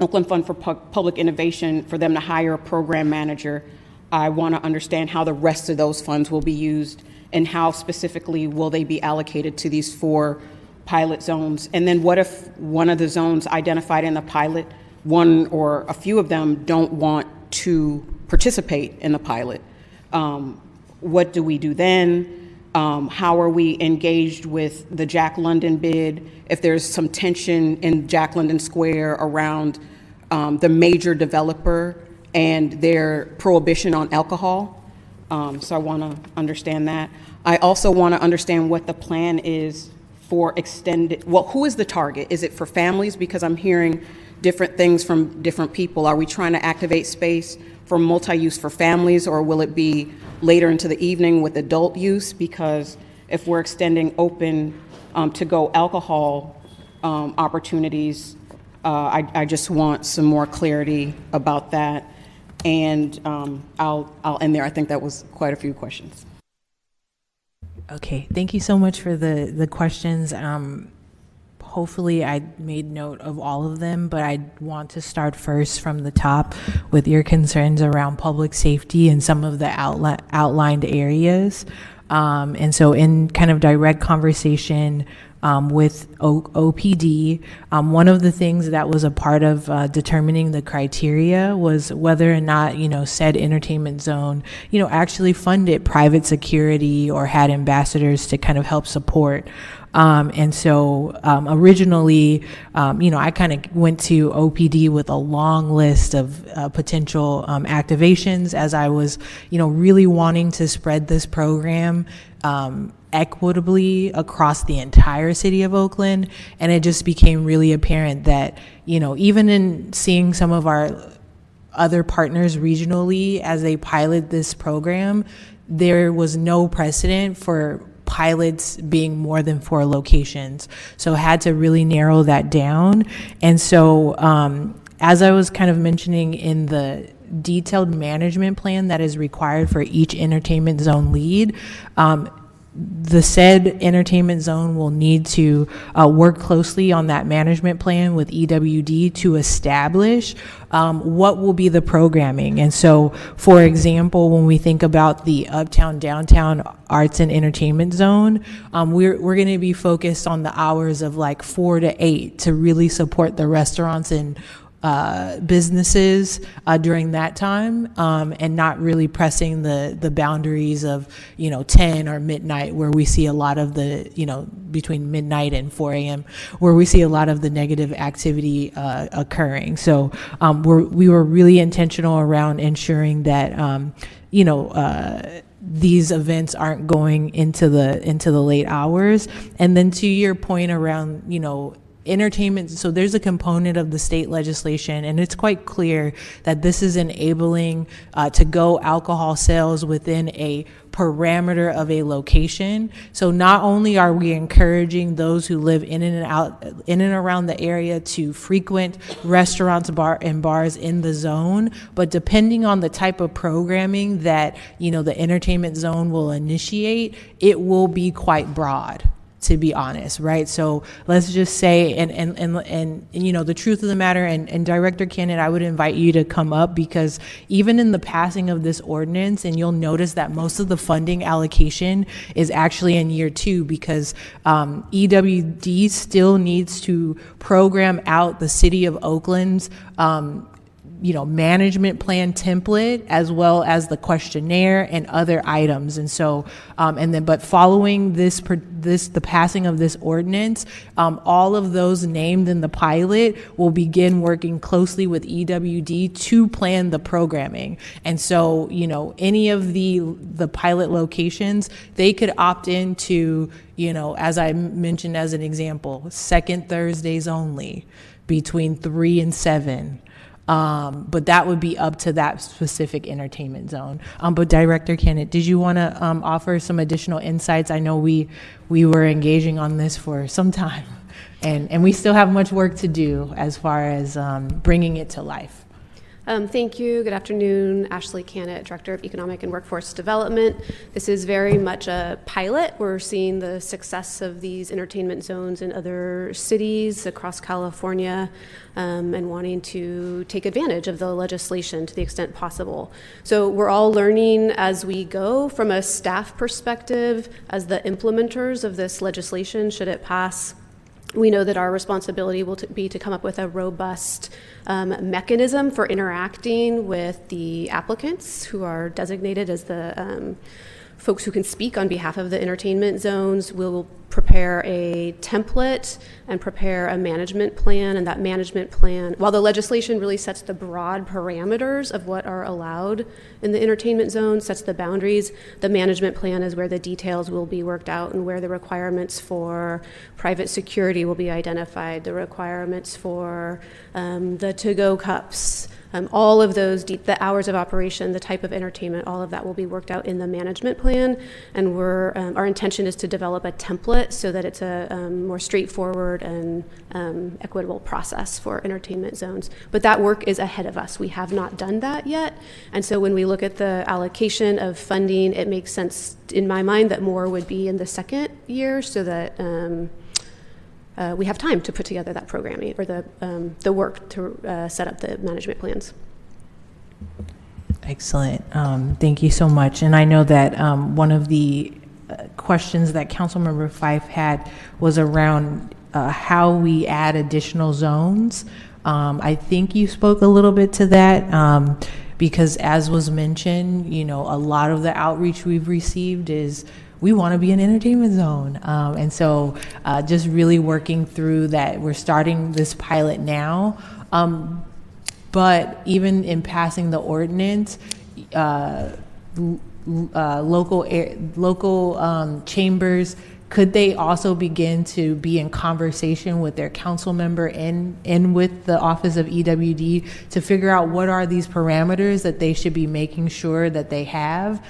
Oakland Fund for Public Innovation for them to hire a program manager. I want to understand how the rest of those funds will be used and how specifically will they be allocated to these 4 pilot zones. And then what if one of the zones identified in the pilot, one or a few of them don't want to participate in the pilot? What do we do then? How are we engaged with the Jack London bid? If there's some tension in Jack London Square around the major developer and their prohibition on alcohol. So I want to understand that. I also want to understand what the plan is for extended, well, who is the target? Is it for families? Because I'm hearing different things from different people. Are we trying to activate space for multi-use for families, or will it be later into the evening with adult use? Because if we're extending open to-go alcohol opportunities, I just want some more clarity about that. And I'll end there. I think that was quite a few questions. Okay, thank you so much for the questions. Hopefully I made note of all of them, but I want to start first from the top with your concerns around public safety and some of the outlined areas. And so in kind of direct conversation with OPD, one of the things that was a part of determining the criteria was whether or not, said entertainment zone, actually funded private security or had ambassadors to kind of help support. And so originally, I kind of went to OPD with a long list of potential activations as I was, really wanting to spread this program equitably across the entire city of Oakland. And it just became really apparent that, even in seeing some of our other partners regionally as they pilot this program, there was no precedent for pilots being more than 4 locations. So had to really narrow that down. And so as I was kind of mentioning in the detailed management plan that is required for each entertainment zone lead, the said entertainment zone will need to work closely on that management plan with EWD to establish what will be the programming. And so, for example, when we think about the uptown downtown arts and entertainment zone, we're going to be focused on the hours of like 4 to 8 to really support the restaurants and businesses during that time, and not really pressing the boundaries of 10 or midnight, where we see a lot of the between midnight and 4 a.m. where we see a lot of the negative activity occurring. So we were really intentional around ensuring that these events aren't going into the late hours. And then to your point around entertainment, so there's a component of the state legislation, and it's quite clear that this is enabling to go alcohol sales within a parameter of a location. So not only are we encouraging those who live in and around the area to frequent restaurants, and bars in the zone, but depending on the type of programming that the entertainment zone will initiate, it will be quite broad, to be honest, right? So let's just say, and the truth of the matter, and Director Kennett, I would invite you to come up, because even in the passing of this ordinance, and you'll notice that most of the funding allocation is actually in year 2, because EWD still needs to program out the city of Oakland's management plan template, as well as the questionnaire and other items. And so, but following the passing of this ordinance, all of those named in the pilot will begin working closely with EWD to plan the programming. And so, any of the pilot locations, they could opt into, as I mentioned as an example, second Thursdays only between 3 and 7. But that would be up to that specific entertainment zone. But Director Kennett, did you want to offer some additional insights? I know we were engaging on this for some time, and we still have much work to do as far as bringing it to life. Thank you. Good afternoon. Ashley Cannett, Director of Economic and Workforce Development. This is very much a pilot. We're seeing the success of these entertainment zones in other cities across California, and wanting to take advantage of the legislation to the extent possible. So we're all learning as we go. From a staff perspective, as the implementers of this legislation, should it pass, we know that our responsibility will be to come up with a robust mechanism for interacting with the applicants, who are designated as the folks who can speak on behalf of the entertainment zones. We'll prepare a template and prepare a management plan, and that management plan, while the legislation really sets the broad parameters of what are allowed in the entertainment zone, sets the boundaries, the management plan is where the details will be worked out, and where the requirements for private security will be identified, the requirements for the to-go cups, all of those, the hours of operation, the type of entertainment, all of that will be worked out in the management plan. And our intention is to develop a template so that it's a more straightforward and equitable process for entertainment zones. But that work is ahead of us. We have not done that yet. And so when we look at the allocation of funding, it makes sense in my mind that more would be in the second year, so that we have time to put together that programming, or the work to set up the management plans. Excellent. Thank you so much. And I know that one of the questions that Councilmember Fife had was around how we add additional zones. I think you spoke a little bit to that, because as was mentioned, a lot of the outreach we've received is, we want to be an entertainment zone. And so just really working through that. We're starting this pilot now. But even in passing the ordinance, local chambers, could they also begin to be in conversation with their council member and with the Office of EWD to figure out what are these parameters that they should be making sure that they have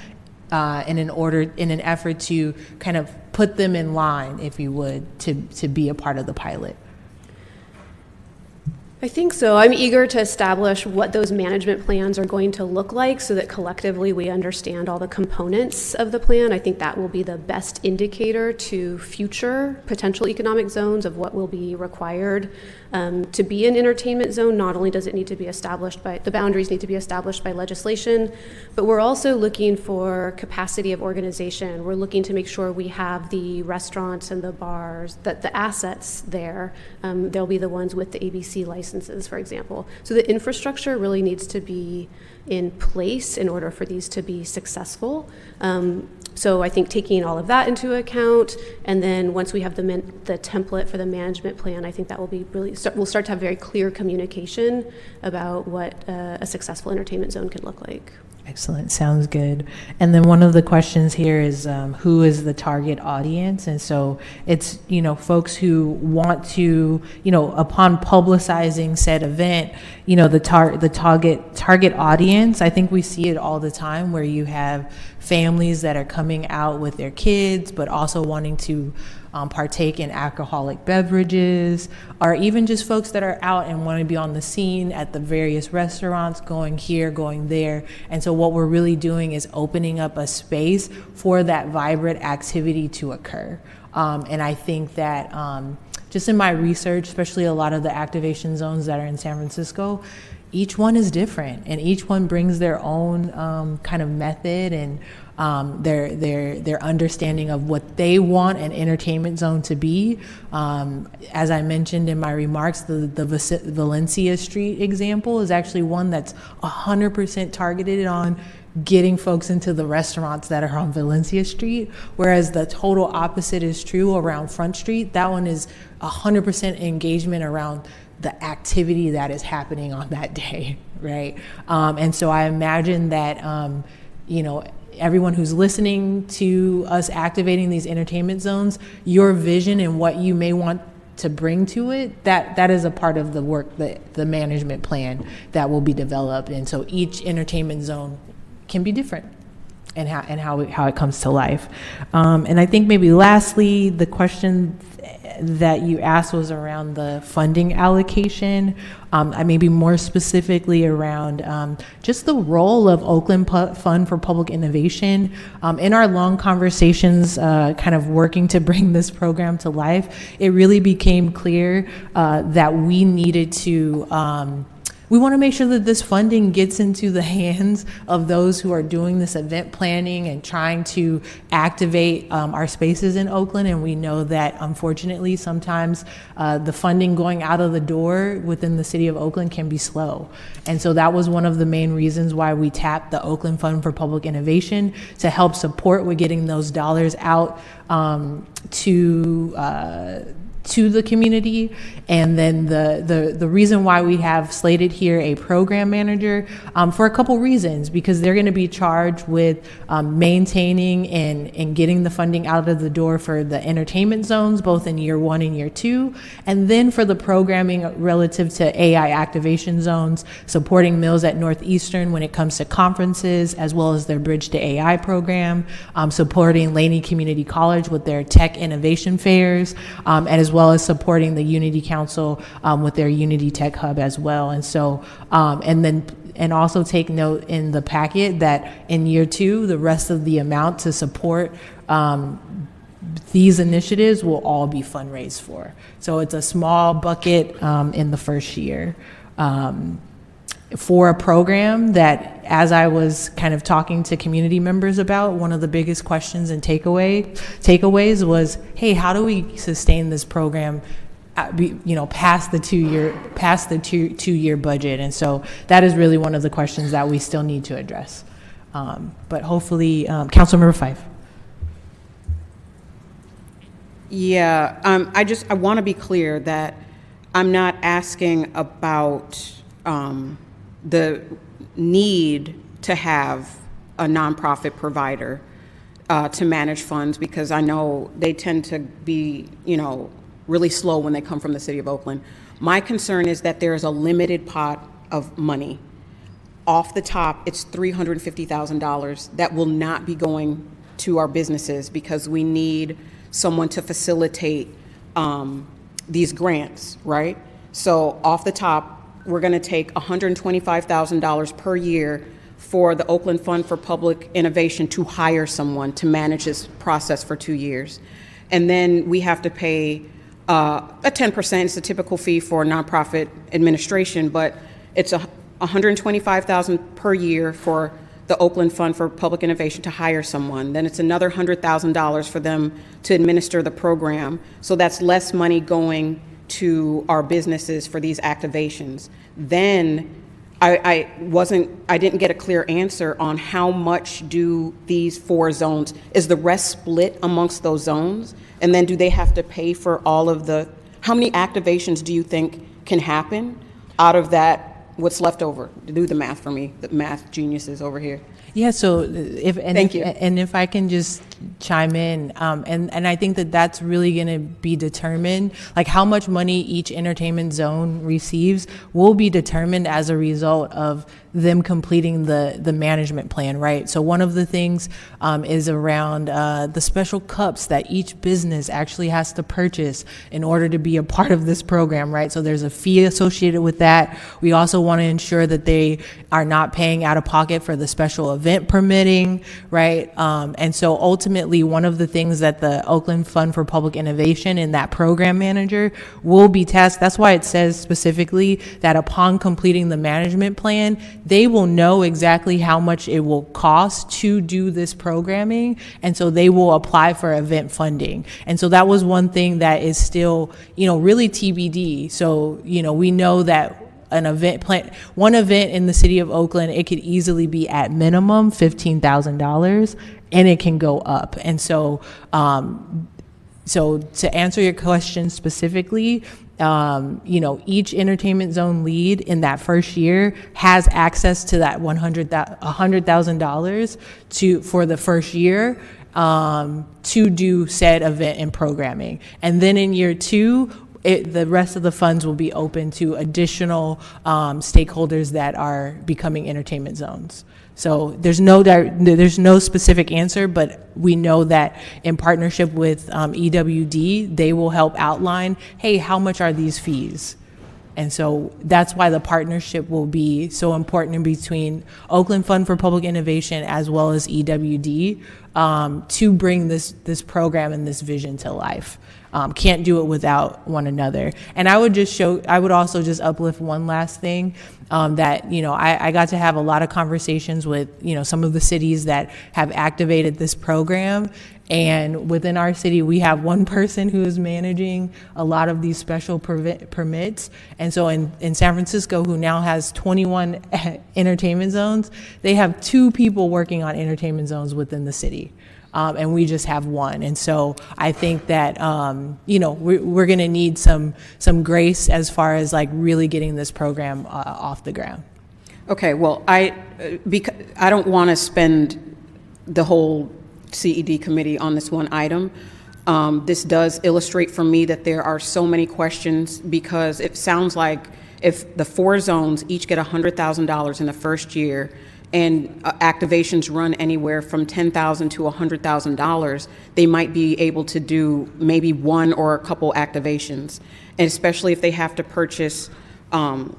in an effort to kind of put them in line, if you would, to be a part of the pilot? I think so. I'm eager to establish what those management plans are going to look like so that collectively we understand all the components of the plan. I think that will be the best indicator to future potential economic zones of what will be required to be an entertainment zone. Not only does it need to be established by, the boundaries need to be established by legislation, but we're also looking for capacity of organization. We're looking to make sure we have the restaurants and the bars, that the assets there, they'll be the ones with the ABC licenses, for example. So the infrastructure really needs to be in place in order for these to be successful. So I think taking all of that into account, and then once we have the template for the management plan, I think that will be really, we'll start to have very clear communication about what a successful entertainment zone can look like. Excellent, sounds good. And then one of the questions here is who is the target audience? And so it's, folks who want to, upon publicizing said event, the target audience, I think we see it all the time where you have families that are coming out with their kids, but also wanting to partake in alcoholic beverages, or even just folks that are out and want to be on the scene at the various restaurants, going here, going there. And so what we're really doing is opening up a space for that vibrant activity to occur. And I think that just in my research, especially a lot of the activation zones that are in San Francisco, each one is different, and each one brings their own kind of method and their understanding of what they want an entertainment zone to be. As I mentioned in my remarks, the Valencia Street example is actually one that's 100% targeted on getting folks into the restaurants that are on Valencia Street, whereas the total opposite is true around Front Street. That one is 100% engagement around the activity that is happening on that day, right? And so I imagine that, everyone who's listening to us activating these entertainment zones, your vision and what you may want to bring to it, that is a part of the work, the management plan that will be developed. And so each entertainment zone can be different and how it comes to life. And I think maybe lastly, the question that you asked was around the funding allocation. Maybe more specifically around just the role of Oakland Fund for Public Innovation. In our long conversations, kind of working to bring this program to life, it really became clear that we needed to we want to make sure that this funding gets into the hands of those who are doing this event planning and trying to activate our spaces in Oakland. And we know that, unfortunately, sometimes the funding going out of the door within the city of Oakland can be slow. And so that was one of the main reasons why we tapped the Oakland Fund for Public Innovation to help support with getting those dollars out to the community. And then the reason why we have slated here a program manager for a couple reasons, because they're going to be charged with maintaining and getting the funding out of the door for the entertainment zones, both in year 1 and year 2, and then for the programming relative to AI activation zones, supporting Mills at Northeastern when it comes to conferences, as well as their Bridge to AI program, supporting Laney Community College with their tech innovation fairs, and as well as supporting the Unity Council with their Unity Tech Hub as well. And so, and also take note in the packet that in year 2, the rest of the amount to support these initiatives will all be fundraised for. So it's a small bucket in the first year for a program that, as I was kind of talking to community members about, one of the biggest questions and takeaways was, hey, how do we sustain this program past the two-year budget? And so that is really one of the questions that we still need to address. But hopefully, Councilmember Fife. Yeah, I want to be clear that I'm not asking about the need to have a nonprofit provider to manage funds, because I know they tend to be, really slow when they come from the city of Oakland. My concern is that there is a limited pot of money. off the top, it's $350,000 that will not be going to our businesses because we need someone to facilitate these grants, right? So off the top, we're going to take $125,000 per year for the Oakland Fund for Public Innovation to hire someone to manage this process for 2 years. And then we have to pay a 10%, it's a typical fee for nonprofit administration, but it's $125,000 per year for the Oakland Fund for Public Innovation to hire someone. Then it's another $100,000 for them to administer the program. So that's less money going to our businesses for these activations. Then I didn't get a clear answer on how much do these 4 zones, is the rest split amongst those zones? And then do they have to pay for all of how many activations do you think can happen out of that, what's left over? Do the math for me, the math geniuses over here. Yeah, so Thank you. And if I can just chime in, and I think that that's really going to be determined, like how much money each entertainment zone receives will be determined as a result of them completing the management plan, right? So one of the things is around the special cups that each business actually has to purchase in order to be a part of this program, right? So there's a fee associated with that. We also want to ensure that they are not paying out of pocket for the special event permitting, right? And so ultimately, one of the things that the Oakland Fund for Public Innovation and that program manager will be tasked, that's why it says specifically that upon completing the management plan, they will know exactly how much it will cost to do this programming, and so they will apply for event funding. And so that was one thing that is still, really TBD. So, we know that an event plan, one event in the city of Oakland, it could easily be at minimum $15,000, and it can go up. And so, so to answer your question specifically, each entertainment zone lead in that first year has access to that $100,000 for the first year to do said event and programming. And then in year 2, the rest of the funds will be open to additional stakeholders that are becoming entertainment zones. So there's no specific answer, but we know that in partnership with EWD, they will help outline, hey, how much are these fees? And so that's why the partnership will be so important in between Oakland Fund for Public Innovation as well as EWD to bring this program and this vision to life. Can't do it without one another. And I would also just uplift one last thing that, I got to have a lot of conversations with, some of the cities that have activated this program. And within our city, we have one person who is managing a lot of these special permits. And so in San Francisco, who now has 21 entertainment zones, they have 2 people working on entertainment zones within the city. And we just have 1. And so I think that, we're going to need some grace as far as like really getting this program off the ground. Okay, well, I don't want to spend the whole CED committee on this one item. This does illustrate for me that there are so many questions, because it sounds like if the 4 zones each get $100,000 in the first year, and activations run anywhere from $10,000 to $100,000, they might be able to do maybe 1 or a couple activations, and especially if they have to purchase, private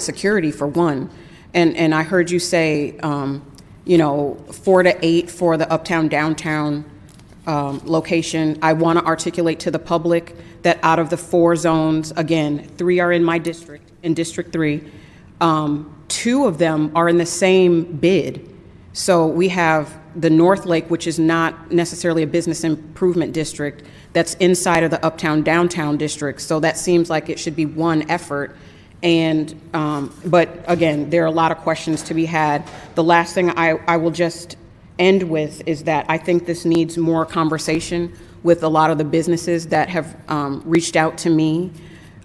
security for one. And I heard you say, 4 to 8 for the uptown downtown location. I want to articulate to the public that out of the 4 zones, again, 3 are in my district, in District 3. 2 of them are in the same bid. So we have the North Lake, which is not necessarily a business improvement district, that's inside of the uptown downtown district. So that seems like it should be one effort. And but again, there are a lot of questions to be had. The last thing I will just end with is that I think this needs more conversation with a lot of the businesses that have reached out to me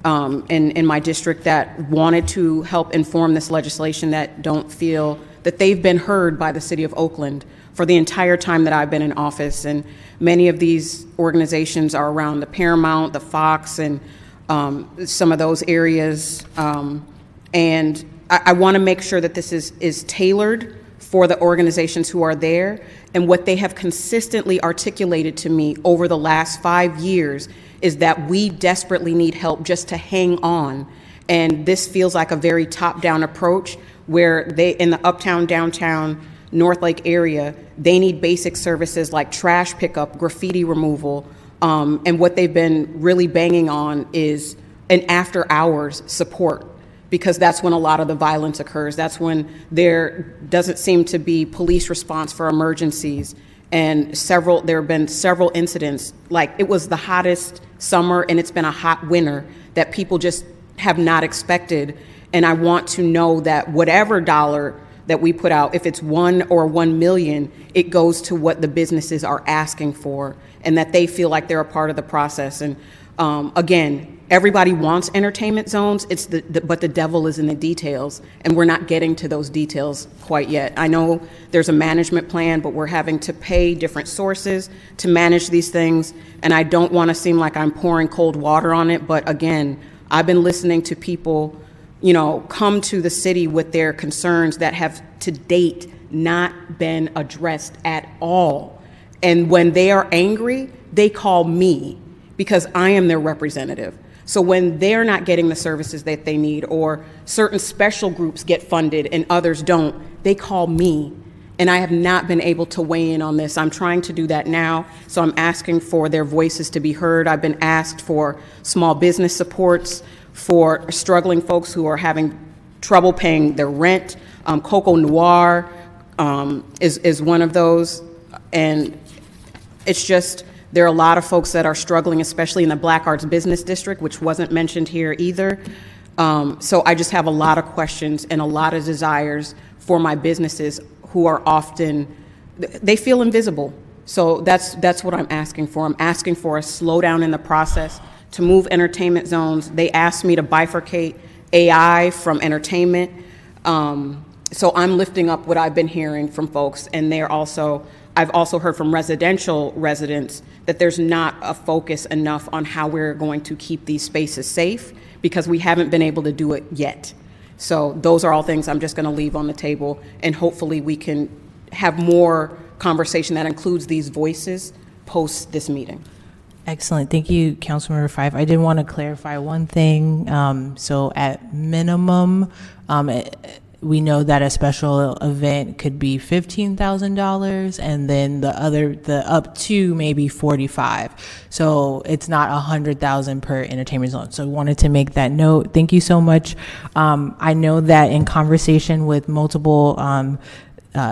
in my district that wanted to help inform this legislation, that don't feel that they've been heard by the city of Oakland for the entire time that I've been in office. And many of these organizations are around the Paramount, the Fox, and some of those areas. And I want to make sure that this is tailored for the organizations who are there. And what they have consistently articulated to me over the last 5 years is that we desperately need help just to hang on. And this feels like a very top-down approach where they, in the uptown, downtown, North Lake area, they need basic services like trash pickup, graffiti removal, and what they've been really banging on is an after-hours support, because that's when a lot of the violence occurs. That's when there doesn't seem to be police response for emergencies. And there have been several incidents, like it was the hottest summer and it's been a hot winter that people just have not expected. And I want to know that whatever dollar that we put out, if it's 1 or 1 million, it goes to what the businesses are asking for and that they feel like they're a part of the process. And again, everybody wants entertainment zones, but the devil is in the details, and we're not getting to those details quite yet. I know there's a management plan, but we're having to pay different sources to manage these things, and I don't want to seem like I'm pouring cold water on it, but again, I've been listening to people, come to the city with their concerns that have to date not been addressed at all. And when they are angry, they call me because I am their representative. So when they're not getting the services that they need, or certain special groups get funded and others don't, they call me. And I have not been able to weigh in on this. I'm trying to do that now. So I'm asking for their voices to be heard. I've been asked for small business supports for struggling folks who are having trouble paying their rent. Coco Noir is one of those. And it's just, there are a lot of folks that are struggling, especially in the Black Arts Business District, which wasn't mentioned here either. So I just have a lot of questions and a lot of desires for my businesses who are often, they feel invisible. So that's what I'm asking for. I'm asking for a slowdown in the process to move entertainment zones. They asked me to bifurcate AI from entertainment. So I'm lifting up what I've been hearing from folks, and I've also heard from residential residents that there's not a focus enough on how we're going to keep these spaces safe because we haven't been able to do it yet. So those are all things I'm just going to leave on the table, and hopefully we can have more conversation that includes these voices post this meeting. Excellent. Thank you, Councilmember Fife. I did want to clarify one thing. So at minimum, we know that a special event could be $15,000, and then the up to maybe 45. So it's not 100,000 per entertainment zone. So I wanted to make that note. Thank you so much. I know that in conversation with multiple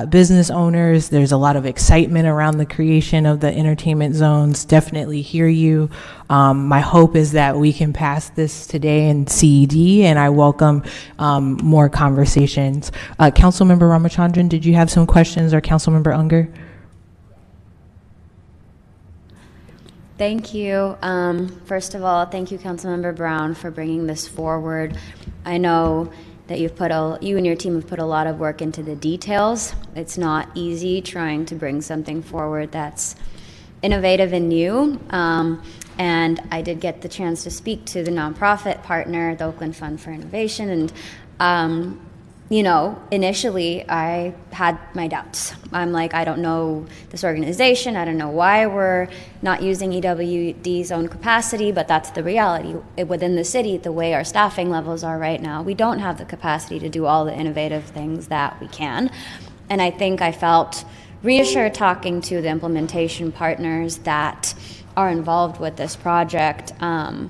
business owners, there's a lot of excitement around the creation of the entertainment zones. Definitely hear you. My hope is that we can pass this today in CED, and I welcome more conversations. Councilmember Ramachandran, did you have some questions, or Councilmember Unger? Thank you. First of all, thank you, Councilmember Brown, for bringing this forward. I know that you and your team have put a lot of work into the details. It's not easy trying to bring something forward that's innovative and new. And I did get the chance to speak to the nonprofit partner, the Oakland Fund for Innovation, and initially I had my doubts. I'm like, I don't know this organization. I don't know why we're not using EWD's own capacity, but that's the reality. Within the city, the way our staffing levels are right now, we don't have the capacity to do all the innovative things that we can. And I think I felt reassured talking to the implementation partners that are involved with this project. At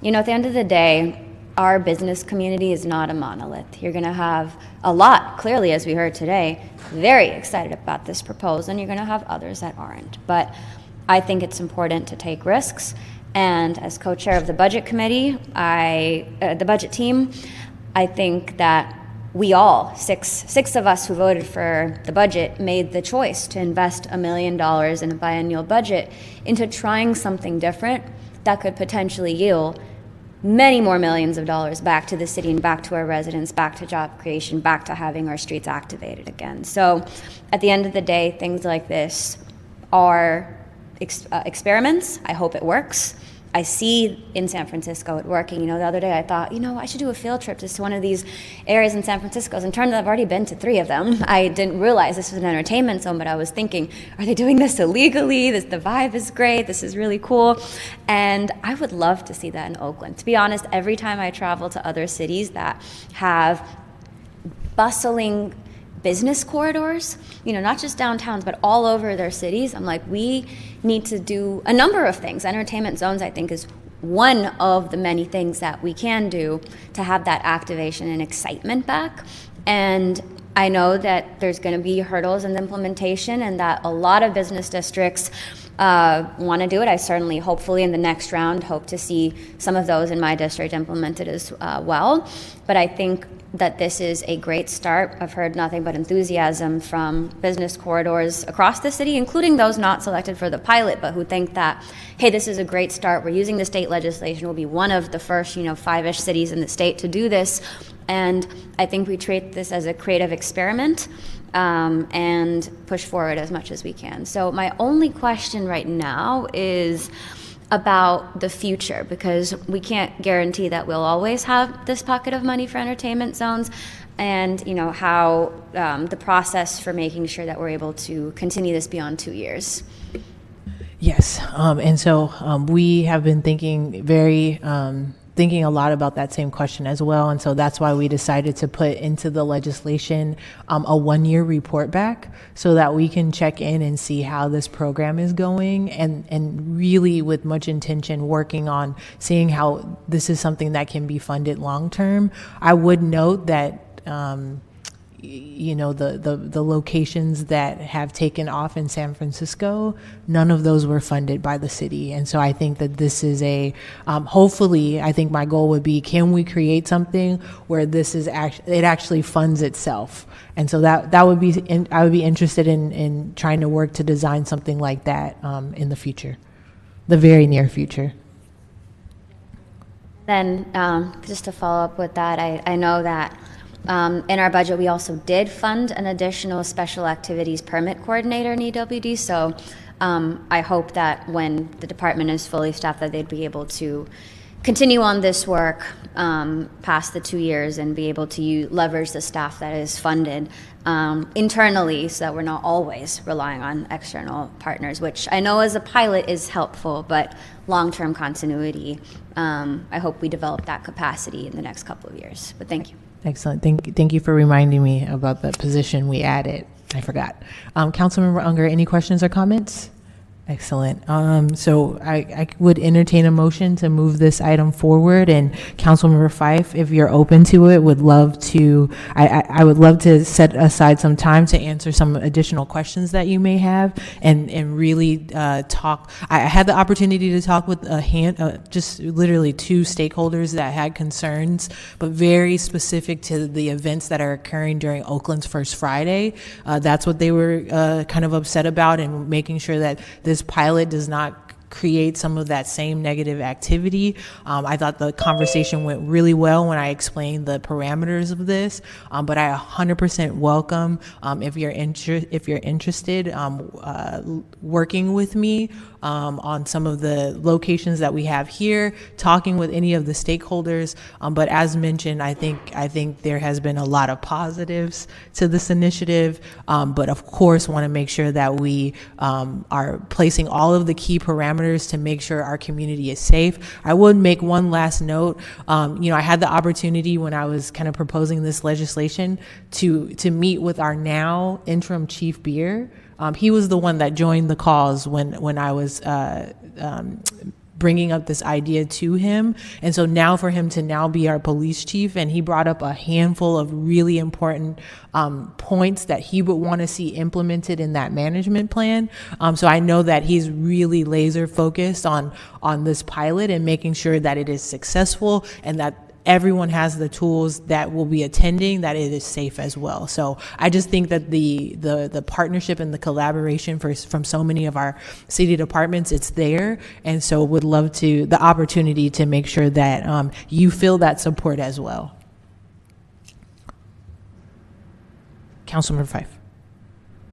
the end of the day, our business community is not a monolith. You're going to have a lot, clearly, as we heard today, very excited about this proposal, and you're going to have others that aren't. But I think it's important to take risks. And as co-chair of the budget committee, the budget team, I think that we all, six of us who voted for the budget, made the choice to invest $1 million in a biennial budget into trying something different that could potentially yield many more millions of dollars back to the city and back to our residents, back to job creation, back to having our streets activated again. So at the end of the day, things like this are experiments. I hope it works. I see in San Francisco it working. The other day I thought, I should do a field trip just to one of these areas in San Francisco. And turned out I've already been to 3 of them. I didn't realize this was an entertainment zone, but I was thinking, are they doing this illegally? The vibe is great. This is really cool. And I would love to see that in Oakland. To be honest, every time I travel to other cities that have bustling business corridors, not just downtowns, but all over their cities, I'm like, we need to do a number of things. Entertainment zones, I think, is one of the many things that we can do to have that activation and excitement back. And I know that there's going to be hurdles in the implementation and that a lot of business districts want to do it. I certainly, hopefully in the next round, hope to see some of those in my district implemented as well. But I think that this is a great start. I've heard nothing but enthusiasm from business corridors across the city, including those not selected for the pilot, but who think that, hey, this is a great start. We're using the state legislation. We'll be one of the first, 5-ish cities in the state to do this. And I think we treat this as a creative experiment and push forward as much as we can. So my only question right now is about the future, because we can't guarantee that we'll always have this pocket of money for entertainment zones, and how the process for making sure that we're able to continue this beyond 2 years. Yes, and so we have been thinking thinking a lot about that same question as well, and so that's why we decided to put into the legislation a 1-year report back so that we can check in and see how this program is going, and really with much intention working on seeing how this is something that can be funded long term. I would note that the locations that have taken off in San Francisco, none of those were funded by the city. And so I think that this is hopefully, I think my goal would be, can we create something where this is it actually funds itself? And so that would be, I would be interested in trying to work to design something like that in the future, the very near future. Then just to follow up with that, I know that in our budget, we also did fund an additional special activities permit coordinator in EWD. So I hope that when the department is fully staffed, that they'd be able to continue on this work past the 2 years and be able to leverage the staff that is funded internally, so that we're not always relying on external partners, which I know as a pilot is helpful, but long-term continuity, I hope we develop that capacity in the next couple of years. But thank you. Excellent. Thank you for reminding me about that position we added. I forgot. Councilmember Unger, any questions or comments? Excellent. So I would entertain a motion to move this item forward, and Councilmember Fife, if you're open to it, would love to, I would love to set aside some time to answer some additional questions that you may have, and really talk. I had the opportunity to talk with just literally 2 stakeholders that had concerns, but very specific to the events that are occurring during Oakland's First Friday. That's what they were kind of upset about, and making sure that this pilot does not create some of that same negative activity. I thought the conversation went really well when I explained the parameters of this, but I 100% welcome if you're interested working with me on some of the locations that we have here, talking with any of the stakeholders. But as mentioned, I think there has been a lot of positives to this initiative, but of course want to make sure that we are placing all of the key parameters to make sure our community is safe. I would make one last note. I had the opportunity when I was kind of proposing this legislation to meet with our now interim chief beer. He was the one that joined the cause when I was bringing up this idea to him. And so now for him to now be our police chief, and he brought up a handful of really important points that he would want to see implemented in that management plan. So I know that he's really laser focused on this pilot and making sure that it is successful and that everyone has the tools that will be attending, that it is safe as well. So I just think that the partnership and the collaboration from so many of our city departments, it's there. And so would love the opportunity to make sure that you feel that support as well. Councilmember Fife.